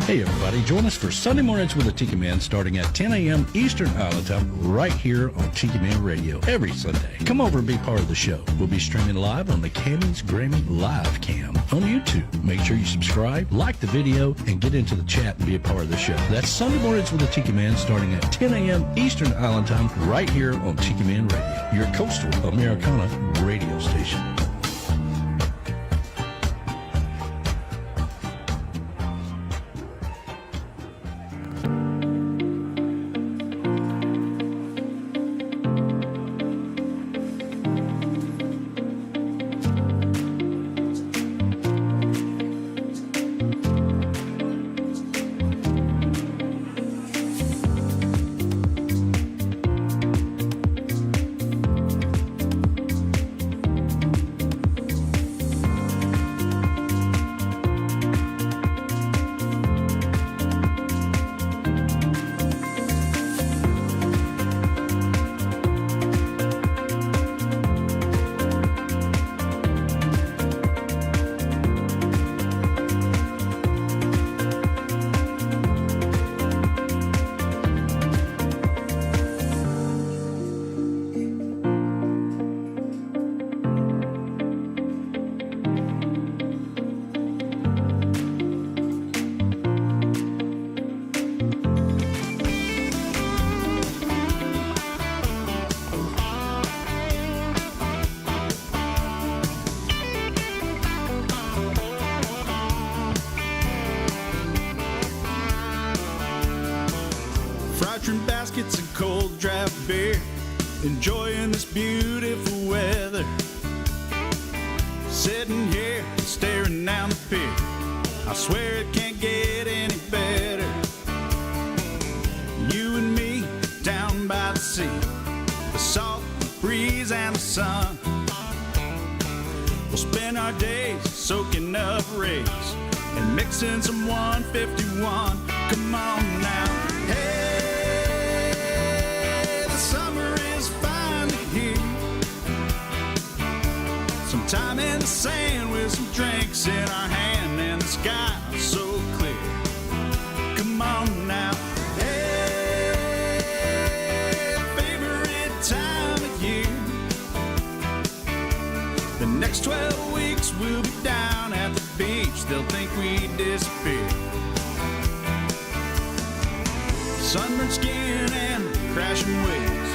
Hey everybody, join us for Sunday Mornings with the Tiki Man starting at 10 a.m. Eastern Island Time right here on Tiki Man Radio every Sunday. Come over and be part of the show. We'll be streaming live on the Cammy's Grammy Live Cam on YouTube. Make sure you subscribe, like the video, and get into the chat and be a part of the show. That's Sunday Mornings with the Tiki Man starting at 10 a.m. Eastern Island Time right here on Tiki Man Radio, your coastal Americana radio station. Baskets and cold draft beer, enjoying this beautiful weather. Sitting here staring down the pier, I swear it can't get any better. You and me down by the sea, the salt, the breeze and the sun. We'll spend our days soaking up rays and mixing some 151. Come on now, hey. Time in the sand with some drinks in our hand and the sky so clear. Come on now, hey, favorite time of year. The next 12 weeks we'll be down at the beach. They'll think we disappeared. Sunburned skin and crashing waves,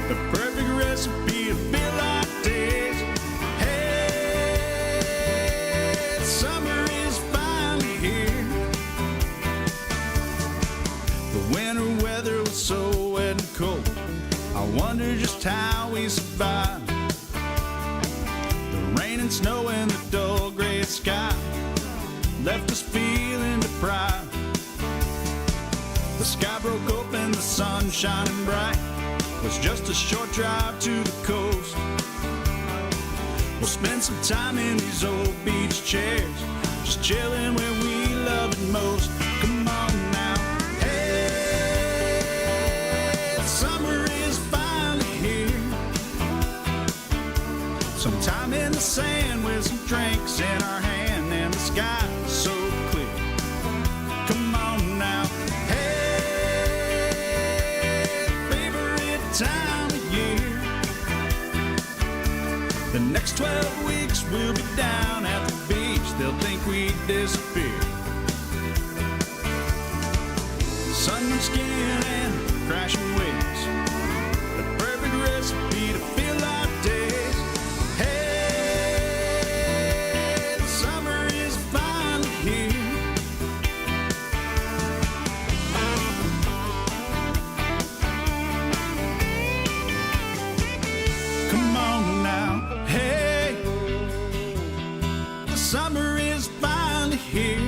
the perfect recipe to feel like days. Summer is finally here. The winter weather was so wet and cold, I wonder just how we survived. The rain and snow and the dull gray sky left us feeling deprived. The sky broke open, the sun shining bright. Was just a short drive to the coast. We'll spend some time in these old beach chairs, just chilling where we love it most. Come on now, hey, summer is finally here. Some time in the sand with some drinks in our hand and the sky so clear. Come on now, hey, favorite time of year. The next 12 weeks we'll be down at the beach. They'll think we disappeared. Sun skin and crashing waves, the perfect recipe to fill our days. Hey, the summer is finally here. Come on now. Hey, the summer is finally here.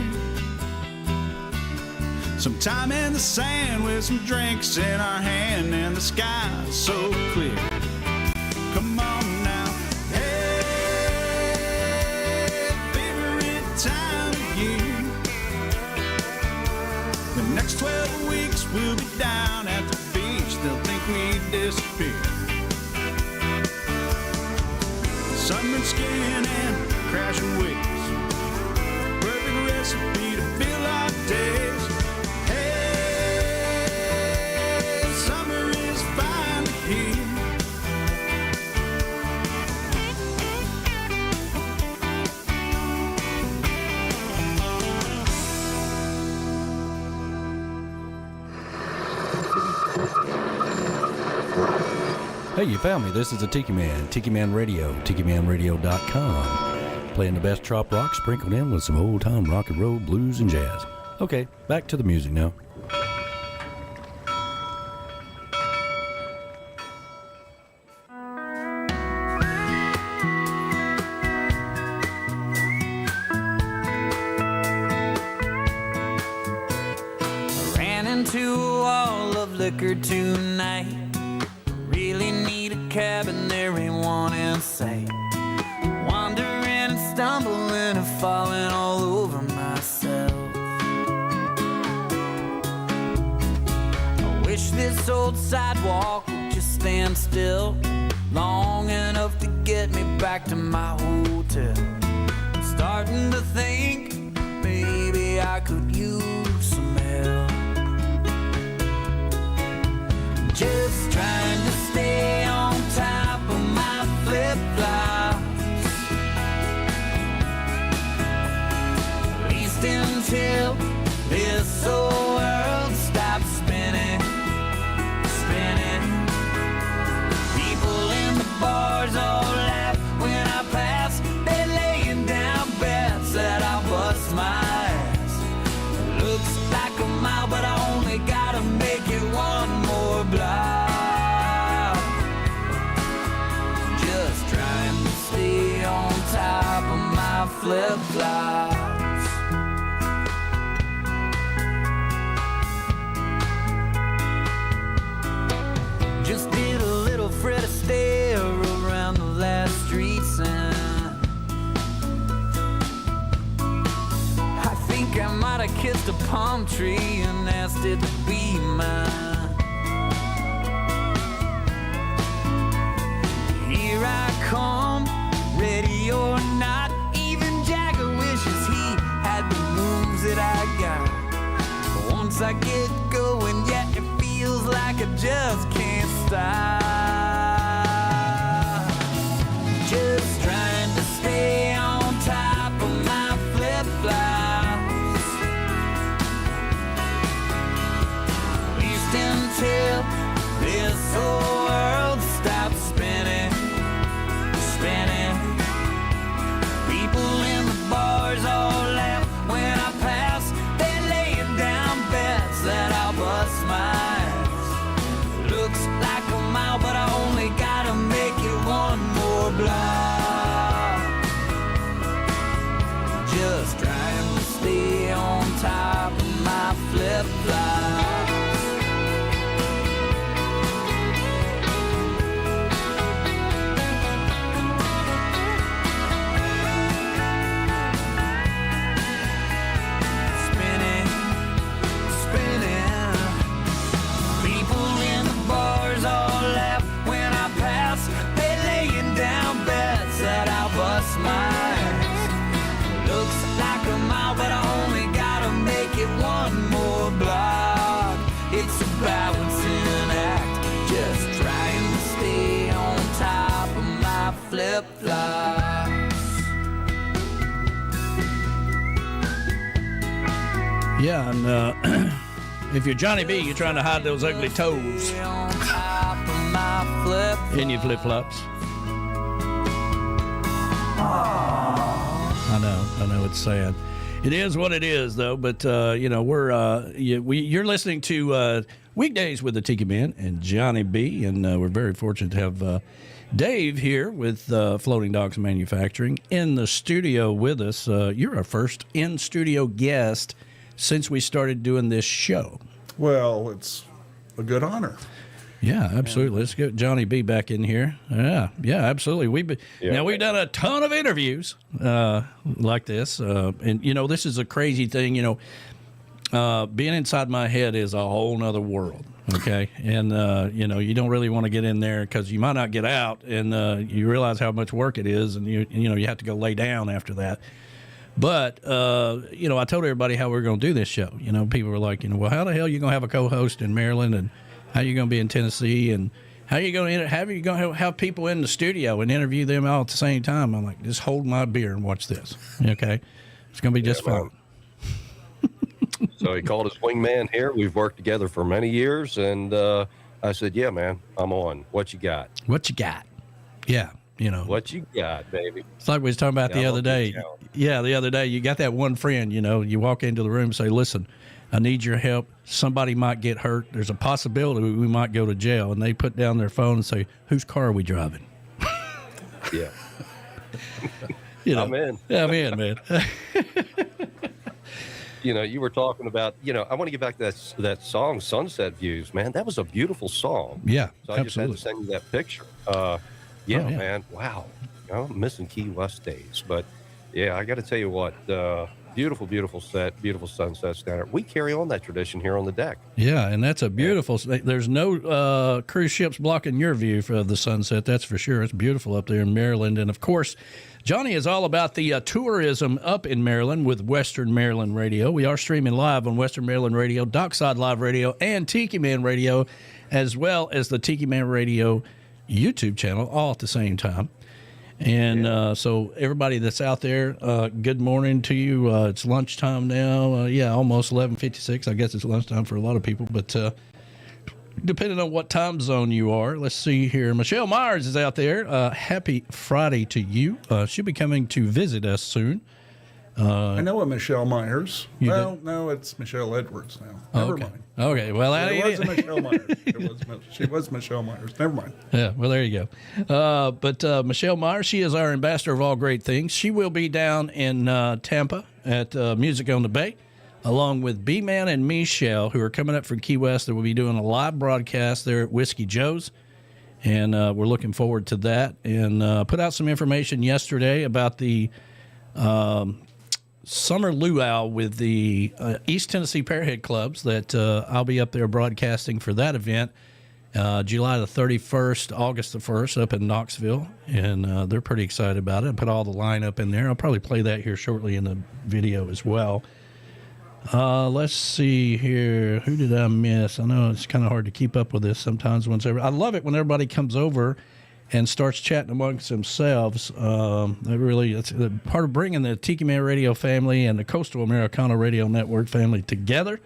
Some time in the sand with some drinks in our hand and the sky so clear. Come on now, hey, favorite time of year. The next 12 weeks we'll be down at the beach. They'll think we disappeared. Sunburned skin and crashing waves, perfect recipe to fill our days. summer is finally here. Hey, you found me. This is the Tiki Man, Tiki Man Radio, TikiManRadio.com. Playing the best trop rock sprinkled in with some old-time rock and roll, blues, and jazz. Okay, back to the music now. I ran into a wall of liquor tonight. Really need a cabin, there ain't one in sight. Wandering and stumbling and falling all over myself. I wish this old sidewalk would just stand still long enough to get me back to my hotel. I'm starting to think maybe I could use some help. Just trying to stay on top of my flip-flops, at least until this whole world stops spinning, spinning. People in the bars all laugh when I pass. They're laying down bets that I'll bust my ass. Looks like a mile, but I only gotta make it one more block. Just trying to stay on top of my flip-flops. Just did a little Fred Astaire around the last street sign. I think I might have kissed a palm tree and asked it to be mine. Here I come, ready or not. Even Jagger wishes he had the moves that I got. But once I get going, yeah, it feels like I just can't stop. Just trying to stay on top of my flip-flops, at least until this whole world stops spinning, spinning. People in the bars all laugh when I pass. They're laying down bets that I'll bust my ass. Looks like a mile, but I only gotta make it one more block. Just trying to stay on top of my flip-flops. Spinning, spinning. People in the bars all laugh when I pass. They laying down bets that I'll bust my ass. Looks like a mile, but I only gotta make it one more block. It's a balancing act, just trying to stay on top of my flip-flops. Yeah, and if you're Johnny B, you're trying to hide those ugly toes Stay on top of my flip-flops. in your flip-flops. I know, it's sad. It is what it is, though. But you're listening to Weekdays with the Tiki Man and Johnny B, and we're very fortunate to have Dave here with Floating Dogs Manufacturing in the studio with us. You're our first in-studio guest since we started doing this show. Well, it's a good honor. Yeah, absolutely. Let's get Johnny B back in here. Yeah, absolutely. Now we've done a ton of interviews like this, and this is a crazy thing. Being inside my head is a whole nother world. Okay, and you don't really want to get in there because you might not get out, and you realize how much work it is, and you have to go lay down after that. But I told everybody how we were going to do this show. People were like, well, how the hell are you going to have a co-host in Maryland and how you going to be in Tennessee, and how you going to have people in the studio and interview them all at the same time. I'm like, just hold my beer and watch this. Okay, it's going to be just fun. So he called his wingman here. We've worked together for many years, and I said, "Yeah, man, I'm on. What you got? What you got? Yeah, What you got, baby?" It's like we was talking about the other day. Yeah, the other day, you got that one friend. You walk into the room and say, "Listen, I need your help. Somebody might get hurt. There's a possibility we might go to jail." And they put down their phone and say, "Whose car are we driving?" Yeah. I'm in, man. You were talking about, I want to get back to that song, Sunset Views, man. That was a beautiful song. Yeah, so I absolutely. just had to send you that picture. Man, wow. I'm missing Key West days. But, yeah, I got to tell you what, beautiful, beautiful set, beautiful sunsets down there. We carry on that tradition here on the deck. Yeah, and that's a beautiful, there's no cruise ships blocking your view for the sunset, that's for sure. It's beautiful up there in Maryland. And, of course, Johnny is all about the tourism up in Maryland with Western Maryland Radio. We are streaming live on Western Maryland Radio, Dockside Live Radio, and Tiki Man Radio, as well as the Tiki Man Radio YouTube channel, all at the same time. And so everybody that's out there, good morning to you. It's lunchtime now. Almost 11:56. I guess it's lunchtime for a lot of people, but depending on what time zone you are. Let's see here. Michelle Myers is out there. Happy Friday to you. She'll be coming to visit us soon. I know a Michelle Myers. You Well, did? no, it's Michelle Edwards now. Never Okay. mind. Okay. Well, It wasn't Michelle Myers. She was Michelle Myers. Never mind. Yeah, well, there you go. But Michelle Myers, she is our ambassador of all great things. She will be down in Tampa at Music on the Bay, along with B-Man and Michelle, who are coming up from Key West. They will be doing a live broadcast there at Whiskey Joe's, and we're looking forward to that. And put out some information yesterday about the summer luau with the East Tennessee Pearhead Clubs that I'll be up there broadcasting for that event. July the 31st, August the 1st up in Knoxville, and they're pretty excited about it. I put all the lineup in there. I'll probably play that here shortly in the video as well. Let's see here. Who did I miss? I know it's kind of hard to keep up with this sometimes. I love it when everybody comes over and starts chatting amongst themselves. It's part of bringing the Tiki Man Radio family and the Coastal Americana Radio Network family together.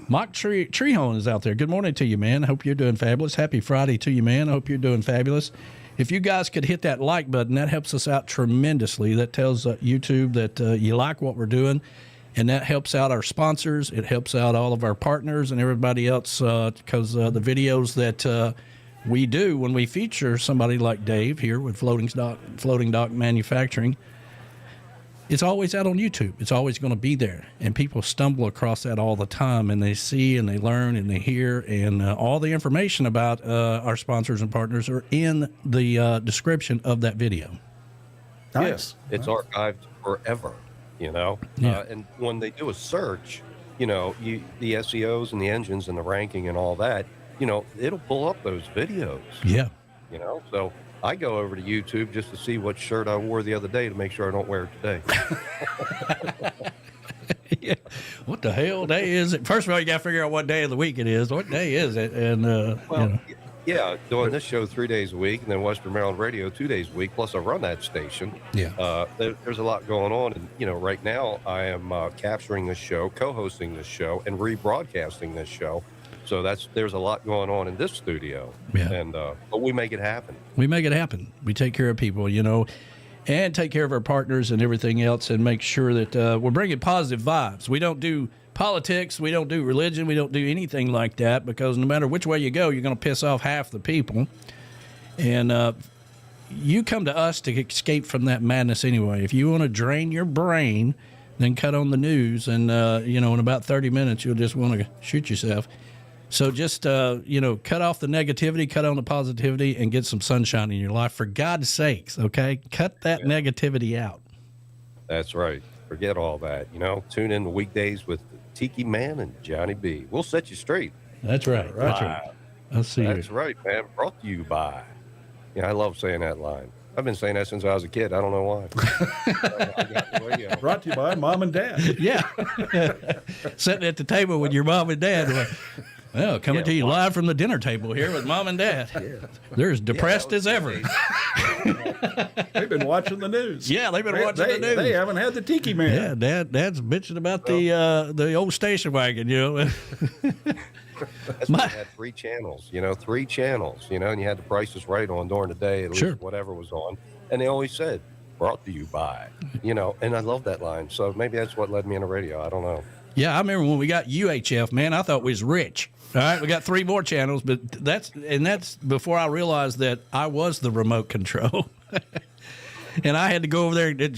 Mike Trehone is out there. Good morning to you, man. I hope you're doing fabulous. Happy Friday to you, man. I hope you're doing fabulous. If you guys could hit that like button, that helps us out tremendously. That tells YouTube that you like what we're doing, and that helps out our sponsors. It helps out all of our partners and everybody else because the videos that we do when we feature somebody like Dave here with Floating Dock Manufacturing, it's always out on YouTube. It's always going to be there. And people stumble across that all the time, and they see and they learn and they hear. And all the information about our sponsors and partners are in the description of that video. Nice. Yeah, it's archived forever, Yeah. and when they do a search, the SEOs and the engines and the ranking and all that, it'll pull up those videos. Yeah. So I go over to YouTube just to see what shirt I wore the other day to make sure I don't wear it today. Yeah. What the hell day is it? First of all, you got to figure out what day of the week it is. What day is it? And Yeah, doing this show 3 days a week, and then Western Maryland Radio 2 days a week. Plus, I run that station. Yeah. There's a lot going on, and right now I am capturing this show, co-hosting this show, and rebroadcasting this show. So there's a lot going on in this studio. Yeah. And but we make it happen. We make it happen. We take care of people, and take care of our partners and everything else, and make sure that we're bringing positive vibes. We don't do politics. We don't do religion. We don't do anything like that, because no matter which way you go, you're going to piss off half the people. And you come to us to escape from that madness anyway. If you want to drain your brain, then cut on the news, and in about 30 minutes you'll just want to shoot yourself. So just cut off the negativity, cut on the positivity, and get some sunshine in your life, for God's sakes. Okay, cut that negativity out. That's right. Forget all that. Tune in to Weekdays with Tiki Man and Johnny B. We'll set you straight. That's right. That's right. I'll see you. That's right, man. Brought to you by. I love saying that line. I've been saying that since I was a kid. I don't know why. Brought to you by Mom and Dad. Yeah. Sitting at the table with your mom and dad. Well, coming to you live from the dinner table here with Mom and Dad. They're as depressed as ever. They've been watching the news. Yeah, they've been watching the news. They haven't had the Tiki Man. Yeah, Dad's bitching about the old station wagon, you know. That's why they had 3 channels, and you had the prices right on during the day, at least whatever was on. And they always said, brought to you by, and I love that line. So maybe that's what led me into radio. I don't know. Yeah, I remember when we got UHF, man, I thought we was rich. All right, we got 3 more channels, but that's before I realized that I was the remote control. And I had to go over there and get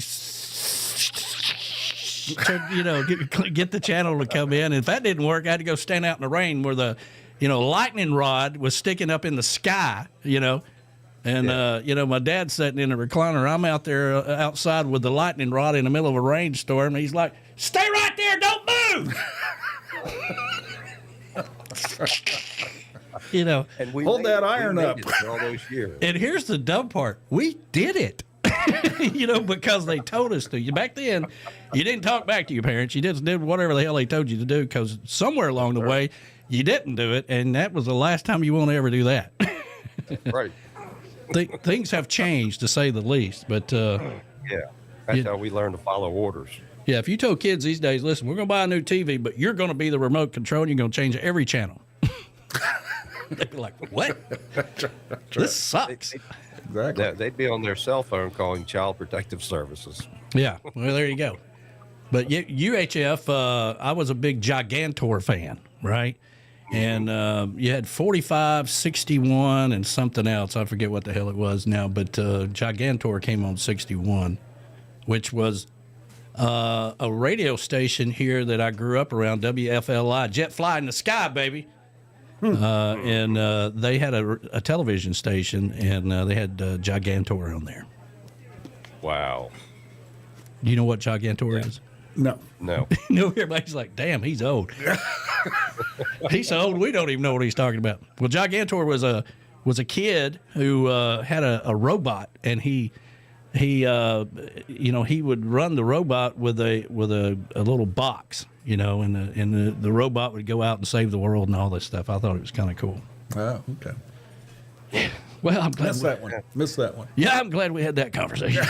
the channel to come in. And if that didn't work, I had to go stand out in the rain where the, lightning rod was sticking up in the sky, And, my dad's sitting in a recliner. I'm out there outside with the lightning rod in the middle of a rainstorm. He's like, stay right there, don't move. And we Hold that iron up. All those years. And here's the dumb part. We did it. Because they told us to. Back then, you didn't talk back to your parents. You just did whatever the hell they told you to do, because somewhere along the way, you didn't do it, and that was the last time you won't ever do that. Right. Things have changed, to say the least. But that's how we learn to follow orders. Yeah, if you told kids these days, listen, we're going to buy a new TV, but you're going to be the remote control, and you're going to change every channel. They'd be like, what? This sucks. Exactly. They'd be on their cell phone calling Child Protective Services. Yeah, well, there you go. But UHF, I was a big Gigantor fan, right? And you had 45, 61, and something else. I forget what the hell it was now, but Gigantor came on 61, which was a radio station here that I grew up around, WFLI, Jet Fly in the Sky, baby. And they had a television station, and they had Gigantor on there. Wow. Do you know what Gigantor is? No. No. No, everybody's like, damn, he's old. He's so old, we don't even know what he's talking about. Well, Gigantor was a kid who had a robot, and he would run the robot with a little box, and the robot would go out and save the world and all this stuff. I thought it was kind of cool. Oh, okay. Well, I'm glad Missed that one. Yeah, I'm glad we had that conversation.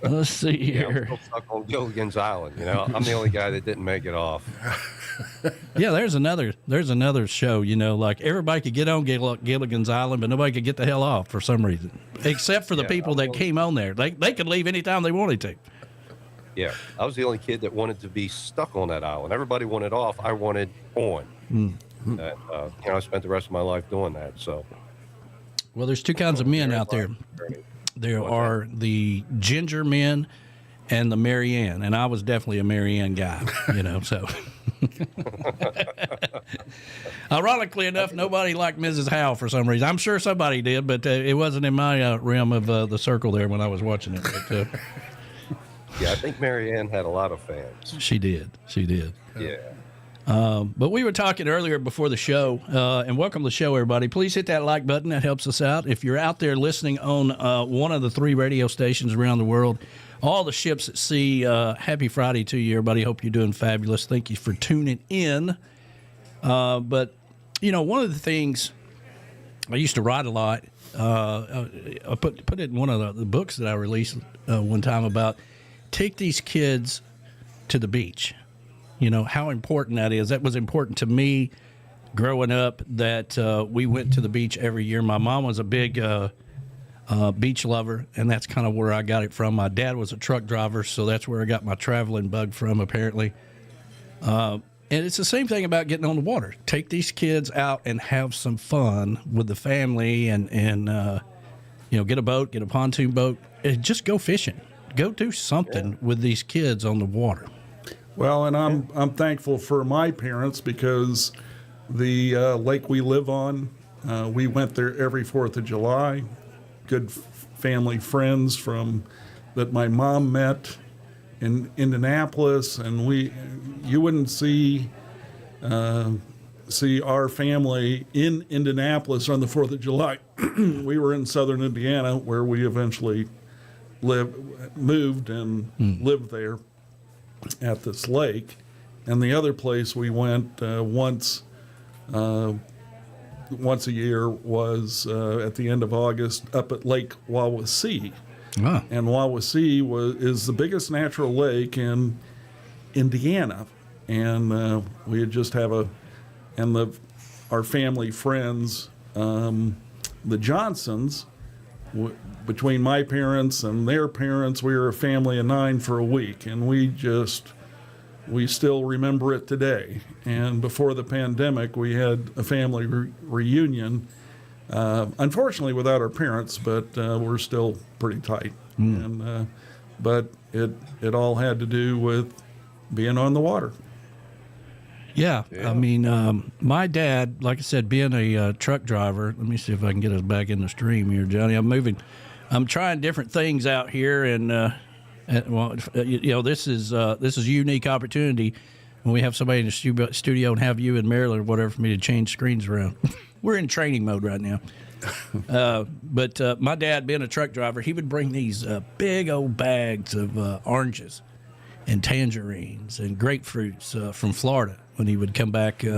Let's see here. I'm still stuck on Gilligan's Island. I'm the only guy that didn't make it off. Yeah, there's another show. Like everybody could get on Gilligan's Island, but nobody could get the hell off for some reason, except for the people that came on there. They could leave anytime they wanted to. Yeah, I was the only kid that wanted to be stuck on that island. Everybody wanted off. I wanted on. And, I spent the rest of my life doing that. So, well, there's 2 kinds of men out there. There are the ginger men and the Marianne, and I was definitely a Marianne guy, so. Ironically enough, nobody liked Mrs. Howe for some reason. I'm sure somebody did, but it wasn't in my realm of the circle there when I was watching it. But, yeah, I think Marianne had a lot of fans. She did. Yeah. But we were talking earlier before the show, and welcome to the show, everybody. Please hit that like button. That helps us out. If you're out there listening on one of the 3 radio stations around the world, all the ships at sea, happy Friday to you, everybody. Hope you're doing fabulous. Thank you for tuning in. But, one of the things, I used to write a lot. I put it in one of the books that I released one time about take these kids to the beach. How important that is. That was important to me growing up, that we went to the beach every year. My mom was a big beach lover, and that's kind of where I got it from. My dad was a truck driver, so that's where I got my traveling bug from, apparently. And it's the same thing about getting on the water. Take these kids out and have some fun with the family, and get a boat, get a pontoon boat, and just go fishing. Go do something with these kids on the water. Well, and I'm thankful for my parents, because the lake we live on, we went there every 4th of July. Good family friends that my mom met in Indianapolis, and you wouldn't see our family in Indianapolis on the 4th of July. We were in southern Indiana, where we eventually moved and lived there at this lake. And the other place we went once a year was at the end of August up at Lake Wawasee. Ah. And Wawasee is the biggest natural lake in Indiana. And we had just our family friends, the Johnsons, between my parents and their parents, we were a family of 9 for a week. And we still remember it today. And before the pandemic, we had a family reunion, unfortunately without our parents, but we're still pretty tight. And but it all had to do with being on the water. Yeah. I mean, my dad, like I said, being a truck driver. Let me see if I can get us back in the stream here, Johnny. I'm trying different things out here, and this is a unique opportunity when we have somebody in the studio and have you in Maryland or whatever for me to change screens around. We're in training mode right now. But my dad, being a truck driver, he would bring these big old bags of oranges and tangerines and grapefruits from Florida when he would come back. We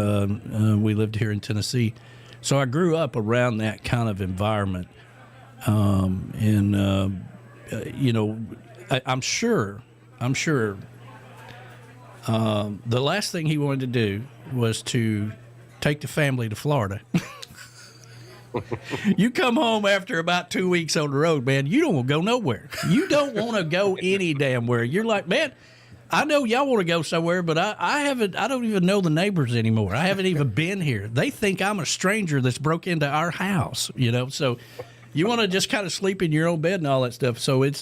lived here in Tennessee. So I grew up around that kind of environment. I'm sure the last thing he wanted to do was to take the family to Florida. You come home after about 2 weeks on the road, man, you don't want to go nowhere. You don't want to go any damn where. You're like, man, I know y'all want to go somewhere, but I don't even know the neighbors anymore. I haven't even been here. They think I'm a stranger that's broke into our house, so you want to just kind of sleep in your own bed and all that stuff. So it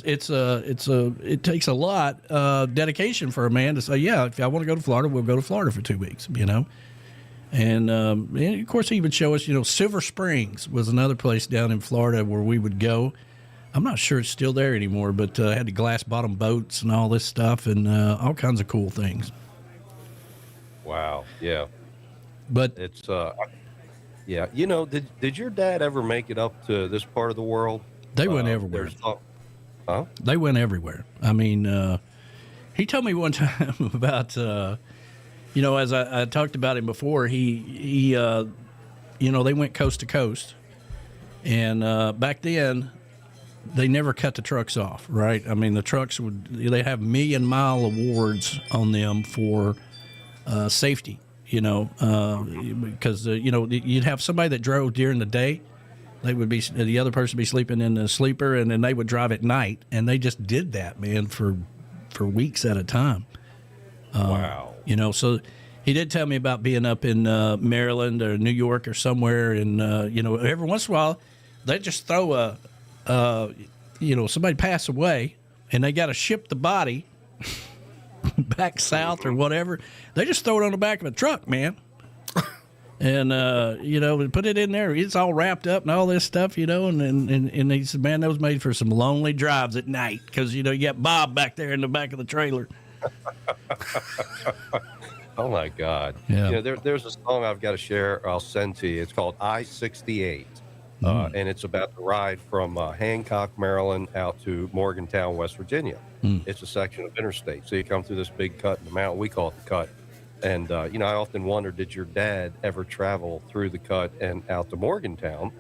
takes a lot of dedication for a man to say, yeah, if I want to go to Florida, we'll go to Florida for 2 weeks, And of course, he would show us, Silver Springs was another place down in Florida where we would go. I'm not sure it's still there anymore, but had the glass bottom boats and all this stuff and all kinds of cool things. Wow. Yeah. But it's, yeah. Did your dad ever make it up to this part of the world? They went everywhere. Huh? They went everywhere. I mean, he told me one time about, as I talked about him before, he they went coast to coast. And back then, they never cut the trucks off, right? I mean, the trucks they have 1,000,000-mile awards on them for safety, because, you'd have somebody that drove during the day. The other person would be sleeping in the sleeper, and then they would drive at night. And they just did that, man, for weeks at a time. Wow. So he did tell me about being up in Maryland or New York or somewhere, and every once in a while they just throw somebody pass away, and they got to ship the body back south or whatever. They just throw it on the back of a truck, man, and put it in there. It's all wrapped up and all this stuff, and he said, man, those made for some lonely drives at night because you got Bob back there in the back of the trailer. Oh my God! Yeah. There's a song I've got to share. I'll send to you. It's called I-68, and it's about the ride from Hancock, Maryland, out to Morgantown, West Virginia. It's a section of interstate, so you come through this big cut in the mountain. We call it the cut. And I often wonder, did your dad ever travel through the cut and out to Morgantown?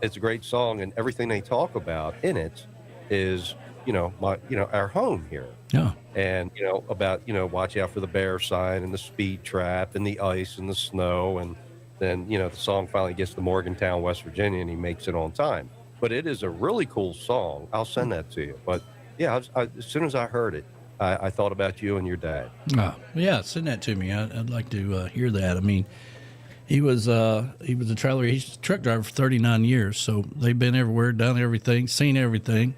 It's a great song, and everything they talk about in it is our home here. Yeah. And, about, watch out for the bear sign and the speed trap and the ice and the snow. And then, the song finally gets to Morgantown, West Virginia, and he makes it on time. But it is a really cool song. I'll send that to you. But, yeah, as soon as I heard it, I thought about you and your dad. Oh, yeah, send that to me. I'd like to hear that. I mean, he was a trailer. He's a truck driver for 39 years. So they've been everywhere, done everything, seen everything.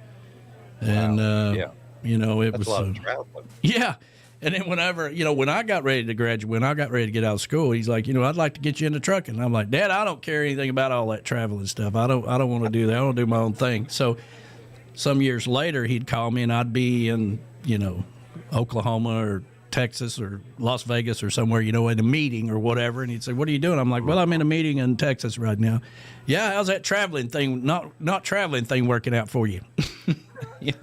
And, yeah. It That's was a lot of traveling. Yeah. And then whenever, when I got ready to graduate, when I got ready to get out of school, he's like, I'd like to get you into trucking. I'm like, Dad, I don't care anything about all that traveling stuff. I don't want to do that. I want to do my own thing. So some years later, he'd call me and I'd be in, Oklahoma or Texas or Las Vegas or somewhere, in a meeting or whatever. And he'd say, what are you doing? I'm like, well, I'm in a meeting in Texas right now. Yeah. How's that traveling thing, not traveling thing working out for you? Yeah.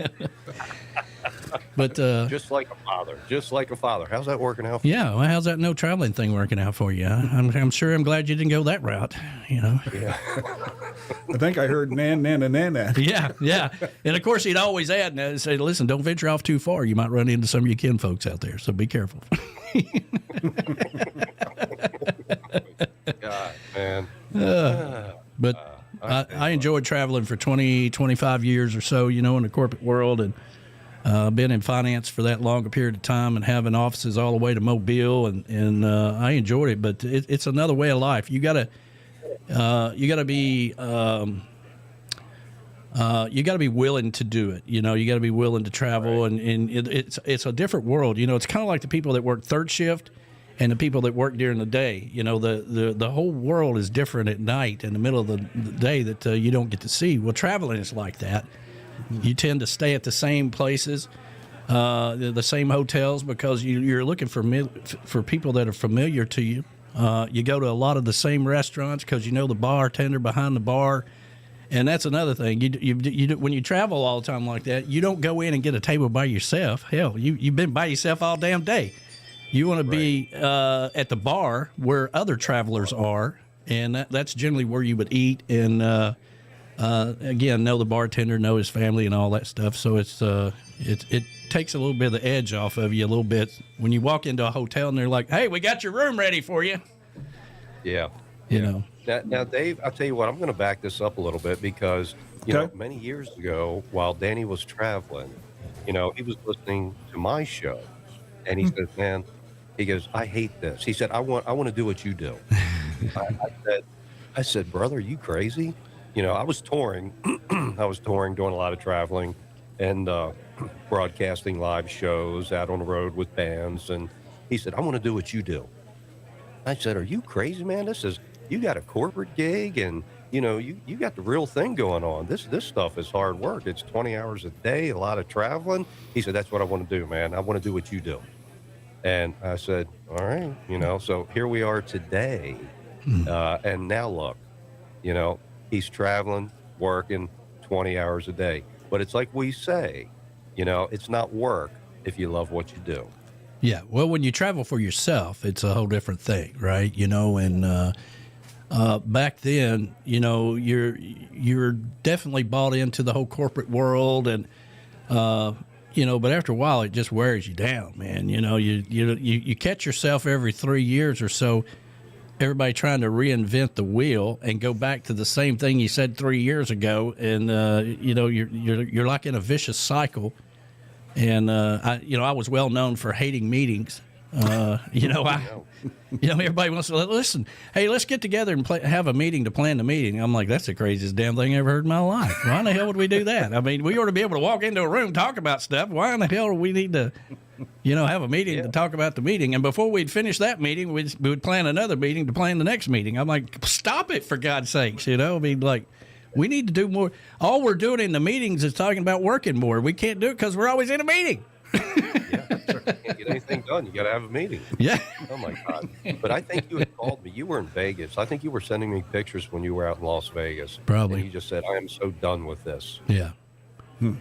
But Just like a father. Just like a father. How's that working out for you? yeah, well, how's that no traveling thing working out for you? I'm sure I'm glad you didn't go that route. Yeah. I think I heard nan, nan, and nan, nan. Yeah. And of course, he'd always add and say, listen, don't venture off too far. You might run into some of your kin folks out there, so be careful. God, man. But I enjoyed traveling for 20, 25 years or so, in the corporate world, and been in finance for that longer period of time and having offices all the way to Mobile, and I enjoyed it. But it's another way of life. You gotta be willing to do it. You got to be willing to travel, Right. and it's a different world. It's kind of like the people that work third shift and the people that work during the day. The whole world is different at night, in the middle of the day, that you don't get to see. Well, traveling is like that. You tend to stay at the same places, the same hotels, because you're looking for people that are familiar to you. You go to a lot of the same restaurants because you know the bartender behind the bar. And that's another thing. You when you travel all the time like that, you don't go in and get a table by yourself. Hell, you've been by yourself all damn day. You want to be at the bar where other travelers are, and that's generally where you would eat. And again, know the bartender, know his family, and all that stuff. So it takes a little bit of the edge off of you a little bit when you walk into a hotel and they're like, "Hey, we got your room ready for you." Yeah. Now, Dave, I'll tell you what, I'm going to back this up a little bit because, many years ago, while Danny was traveling, he was listening to my show, and he says, man, he goes, I hate this. He said, I want to do what you do. I said, brother, are you crazy? I was touring. Doing a lot of traveling and broadcasting live shows out on the road with bands. And he said, I want to do what you do. I said, are you crazy, man? You got a corporate gig and, you got the real thing going on. This stuff is hard work. It's 20 hours a day, a lot of traveling. He said, that's what I want to do, man. I want to do what you do. And I said, all right, so here we are today. And now look, he's traveling, working 20 hours a day. But it's like we say, it's not work if you love what you do. Yeah. Well, when you travel for yourself, it's a whole different thing, right? And back then, you're definitely bought into the whole corporate world, and but after a while, it just wears you down, man. You catch yourself every 3 years or so, everybody trying to reinvent the wheel and go back to the same thing you said 3 years ago, and you're like in a vicious cycle. And I was well known for hating meetings. Everybody wants to listen. Hey, let's get together and have a meeting to plan the meeting. I'm like, that's the craziest damn thing I ever heard in my life. Why in the hell would we do that? I mean, we ought to be able to walk into a room, talk about stuff. Why in the hell do we need to, have a meeting to talk about the meeting? And before we'd finish that meeting, we would plan another meeting to plan the next meeting. I'm like, stop it, for God's sakes. I mean, like, we need to do more. All we're doing in the meetings is talking about working more. We can't do it because we're always in a meeting. Can't get anything done. You got to have a meeting. Yeah. Oh my God. But I think you had called me. You were in Vegas. I think you were sending me pictures when you were out in Las Vegas. Probably. And you just said, I am so done with this. Yeah.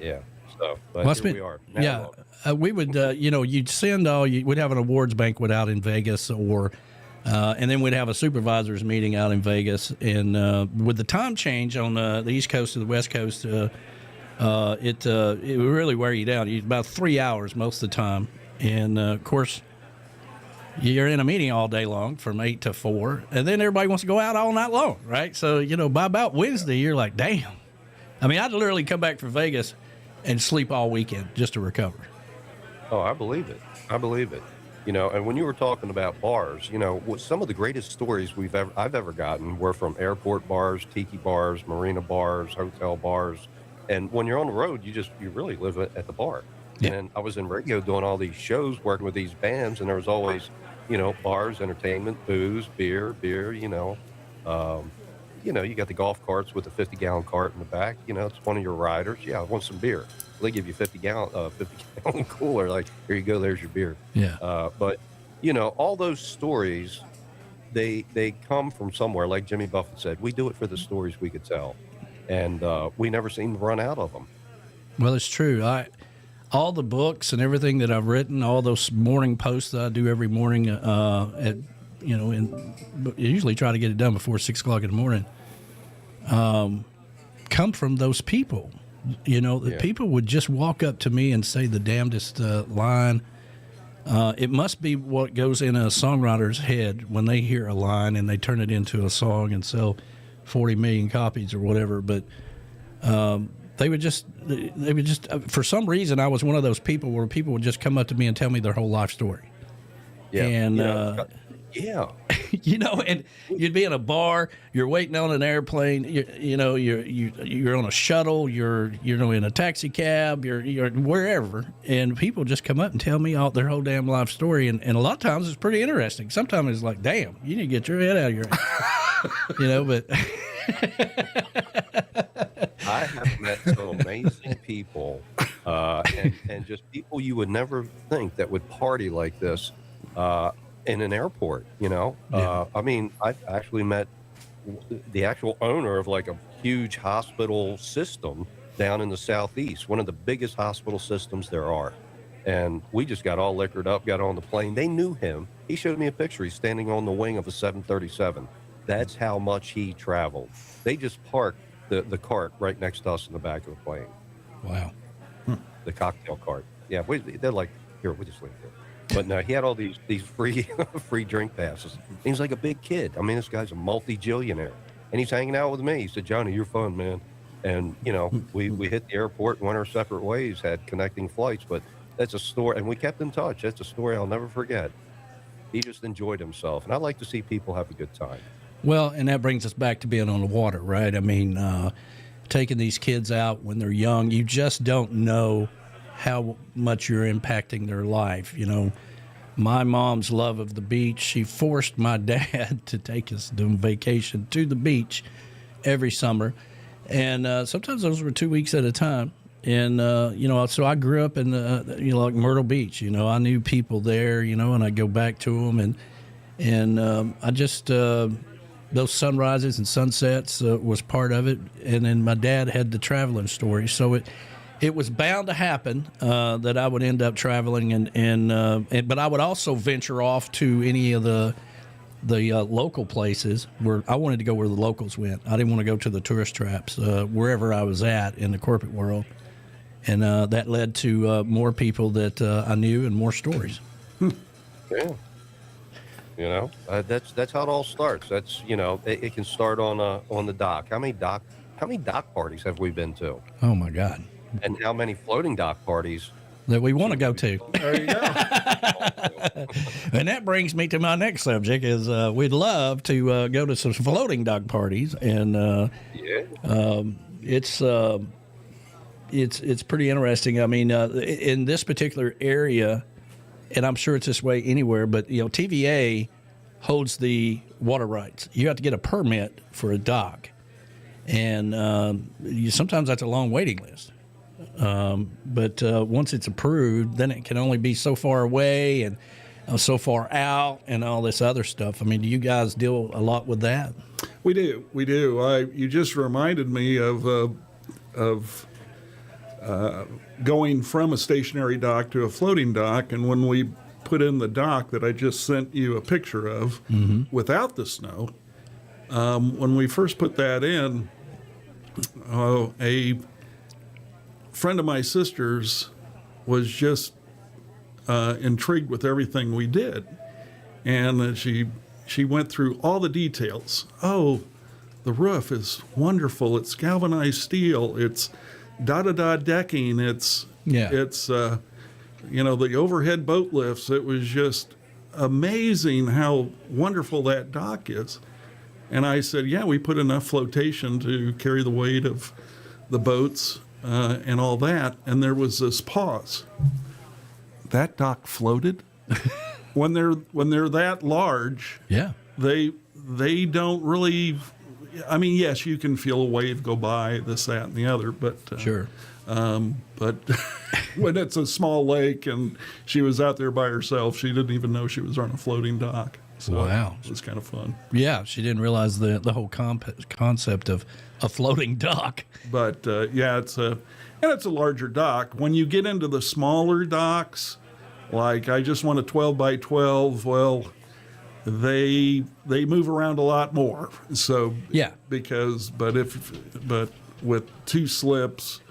Yeah. So, but here we are. Now, we would, you'd send we'd have an awards banquet out in Vegas, and then we'd have a supervisors meeting out in Vegas. And with the time change on the East Coast to the West Coast, it would really wear you down. It's about 3 hours most of the time. And, of course, you're in a meeting all day long from 8 to 4, and then everybody wants to go out all night long, right? So, by about Wednesday, you're like, damn. I mean, I'd literally come back from Vegas and sleep all weekend just to recover. Oh, I believe it. And when you were talking about bars, some of the greatest stories I've ever gotten were from airport bars, tiki bars, marina bars, hotel bars. And when you're on the road, you really live at the bar. Yeah. And I was in radio doing all these shows, working with these bands, and there was always, bars, entertainment, booze, beer, you got the golf carts with a 50-gallon cart in the back. It's one of your riders. Yeah, I want some beer. They give you 50-gallon cooler. Like, here you go, there's your beer. Yeah. But all those stories, they come from somewhere. Like Jimmy Buffett said, we do it for the stories we could tell, and we never seem to run out of them. Well, it's true. all the books and everything that I've written, all those morning posts that I do every morning, I usually try to get it done before 6 o'clock in the morning, come from those people. The people would just walk up to me and say the damnedest line. It must be what goes in a songwriter's head when they hear a line and they turn it into a song and sell 40 million copies or whatever. But they would just, for some reason, I was one of those people where people would just come up to me and tell me their whole life story. Yeah. And, yeah. And you'd be in a bar, you're waiting on an airplane, you're on a shuttle, you're in a taxi cab, you're wherever, and people just come up and tell me their whole damn life story, and a lot of times it's pretty interesting. Sometimes it's like, damn, you need to get your head out of your ass. But I have met some amazing people, and just people you would never think that would party like this. In an airport, I mean, I've actually met the actual owner of like a huge hospital system down in the Southeast, one of the biggest hospital systems there are. And we just got all liquored up, got on the plane. They knew him. He showed me a picture. He's standing on the wing of a 737. That's how much he traveled. They just parked the cart right next to us in the back of the plane. Wow. The cocktail cart. Yeah, they're like, here, we'll just leave it. But no, he had all these free drink passes. He was like a big kid. I mean, this guy's a multi-jillionaire. And he's hanging out with me. He said, Johnny, you're fun, man. And, we hit the airport and went our separate ways, had connecting flights. But that's a story. And we kept in touch. That's a story I'll never forget. He just enjoyed himself. And I like to see people have a good time. Well, and that brings us back to being on the water, right? I mean, taking these kids out when they're young, you just don't know how much you're impacting their life. My mom's love of the beach, she forced my dad to take us on vacation to the beach every summer. And sometimes those were 2 weeks at a time. And, so I grew up in, like Myrtle Beach. I knew people there, and I go back to them. And I just, those sunrises and sunsets was part of it. And then my dad had the traveling story. So it was bound to happen that I would end up traveling, but I would also venture off to any of the local places where I wanted to go where the locals went. I didn't want to go to the tourist traps wherever I was at in the corporate world, and that led to more people that I knew and more stories. Yeah, that's how it all starts. That's it can start on the dock. How many dock parties have we been to? Oh my God. And how many floating dock parties that we want to go to. There you go. And that brings me to my next subject is we'd love to go to some floating dock parties. And it's pretty interesting. I mean, in this particular area, and I'm sure it's this way anywhere, but, TVA holds the water rights. You have to get a permit for a dock. And sometimes that's a long waiting list. But once it's approved, then it can only be so far away and so far out and all this other stuff. I mean, do you guys deal a lot with that? We do. You just reminded me of going from a stationary dock to a floating dock, and when we put in the dock that I just sent you a picture of without the snow, when we first put that in, a friend of my sister's was just intrigued with everything we did, and she went through all the details. Oh, the roof is wonderful. It's galvanized steel. It's da-da-da decking. It's the overhead boat lifts. It was just amazing how wonderful that dock is. And I said, yeah, we put enough flotation to carry the weight of the boats and all that. And there was this pause. That dock floated? when they're that large, they don't really. I mean, yes, you can feel a wave go by, this, that, and the other, but sure. But when it's a small lake and she was out there by herself, she didn't even know she was on a floating dock. So Wow. it was kind of fun. Yeah, she didn't realize the whole concept of a floating dock. But yeah, it's a larger dock. When you get into the smaller docks, like I just want a 12 by 12. Well, they move around a lot more. So Yeah. but with two slips,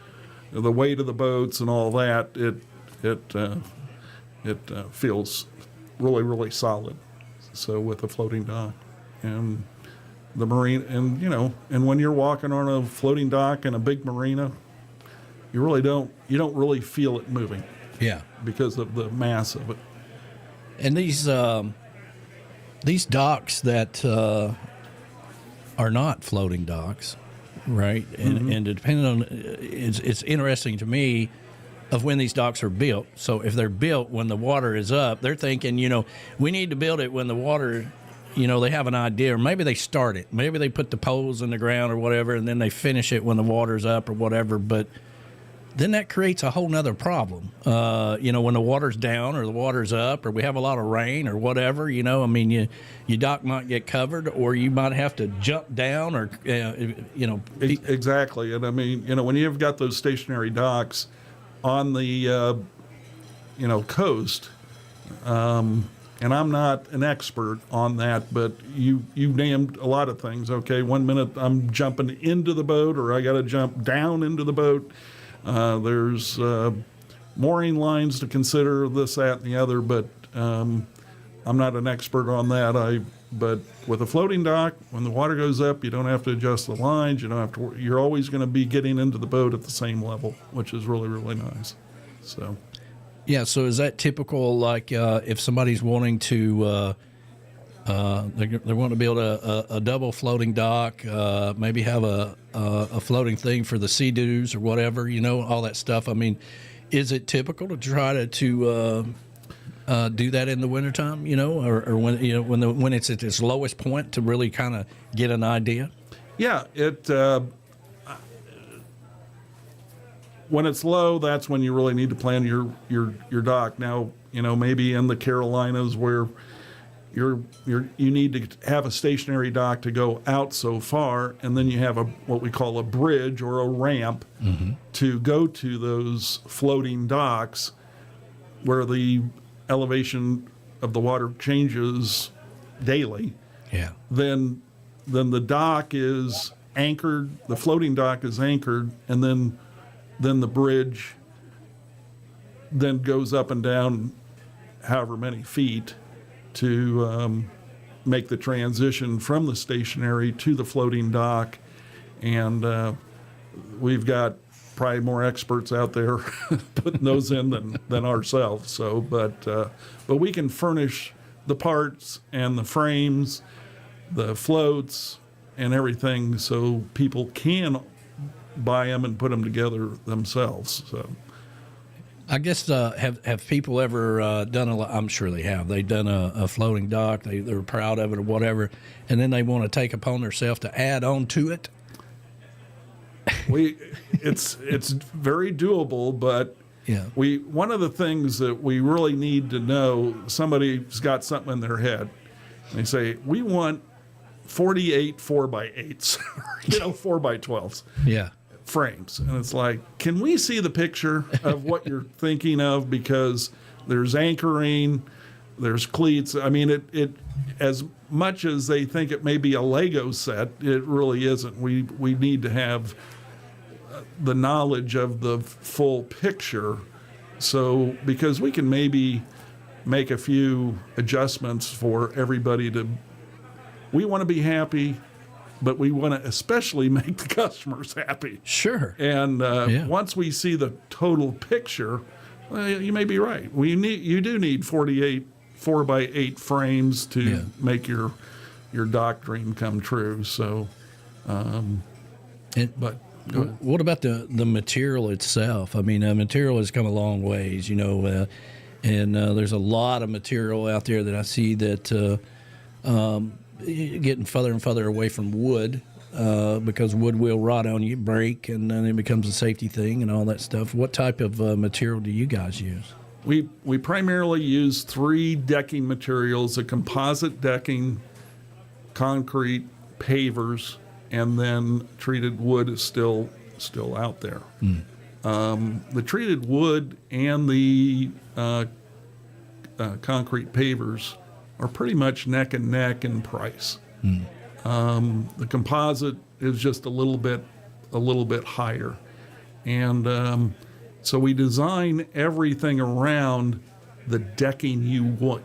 the weight of the boats and all that, it feels really, really solid. So with a floating dock and the marine, and and when you're walking on a floating dock in a big marina, you don't really feel it moving Yeah. because of the mass of it. And these docks that are not floating docks, right? And depending on, it's interesting to me of when these docks are built. So if they're built when the water is up, they're thinking, we need to build it when the water, they have an idea, or maybe they start it. Maybe they put the poles in the ground or whatever, and then they finish it when the water's up or whatever. But then that creates a whole nother problem. When the water's down or the water's up or we have a lot of rain or whatever, your dock might get covered, or you might have to jump down or, Exactly. And I mean, when you've got those stationary docks on the, coast, and I'm not an expert on that, but you named a lot of things. Okay, 1 minute I'm jumping into the boat, or I got to jump down into the boat. There's mooring lines to consider, this, that, and the other, but I'm not an expert on that. But with a floating dock, when the water goes up, you don't have to adjust the lines. You don't have to. You're always going to be getting into the boat at the same level, which is really, really nice. So. Yeah, so is that typical, like if somebody's wanting to, they want to build a double floating dock, maybe have a floating thing for the sea-doos or whatever, all that stuff. I mean, is it typical to try to do that in the wintertime, or when it's at its lowest point to really kind of get an idea? Yeah, when it's low, that's when you really need to plan your dock. Now, maybe in the Carolinas where you need to have a stationary dock to go out so far, and then you have what we call a bridge or a ramp to go to those floating docks where the elevation of the water changes daily. Yeah. Then the dock is anchored, the floating dock is anchored, and then the bridge then goes up and down however many feet to make the transition from the stationary to the floating dock. And we've got probably more experts out there putting those in than ourselves. So, but we can furnish the parts and the frames, the floats, and everything so people can buy them and put them together themselves. So, I guess have people ever done I'm sure they have. They've done a floating dock. They're proud of it or whatever, and then they want to take upon themselves to add on to it. It's very doable, but yeah, one of the things that we really need to know, somebody's got something in their head. They say, we want 48 4x8s, 4x12s. Yeah. Frames. And it's like, can we see the picture of what you're thinking of? Because there's anchoring, there's cleats. I mean, it as much as they think it may be a Lego set, it really isn't. We need to have the knowledge of the full picture. So, because we can maybe make a few adjustments for everybody we want to be happy, but we want to especially make the customers happy. Sure. And once we see the total picture, you may be right. You do need 48 4x8 frames to make your dock dream come true. So, what about the material itself? I mean, material has come a long ways, and there's a lot of material out there that I see that getting further and further away from wood because wood will rot on you, break, and then it becomes a safety thing and all that stuff. What type of material do you guys use? We primarily use 3 decking materials: a composite decking, concrete, pavers, and then treated wood is still out there. The treated wood and the concrete pavers are pretty much neck and neck in price. The composite is just a little bit higher, and so we design everything around the decking you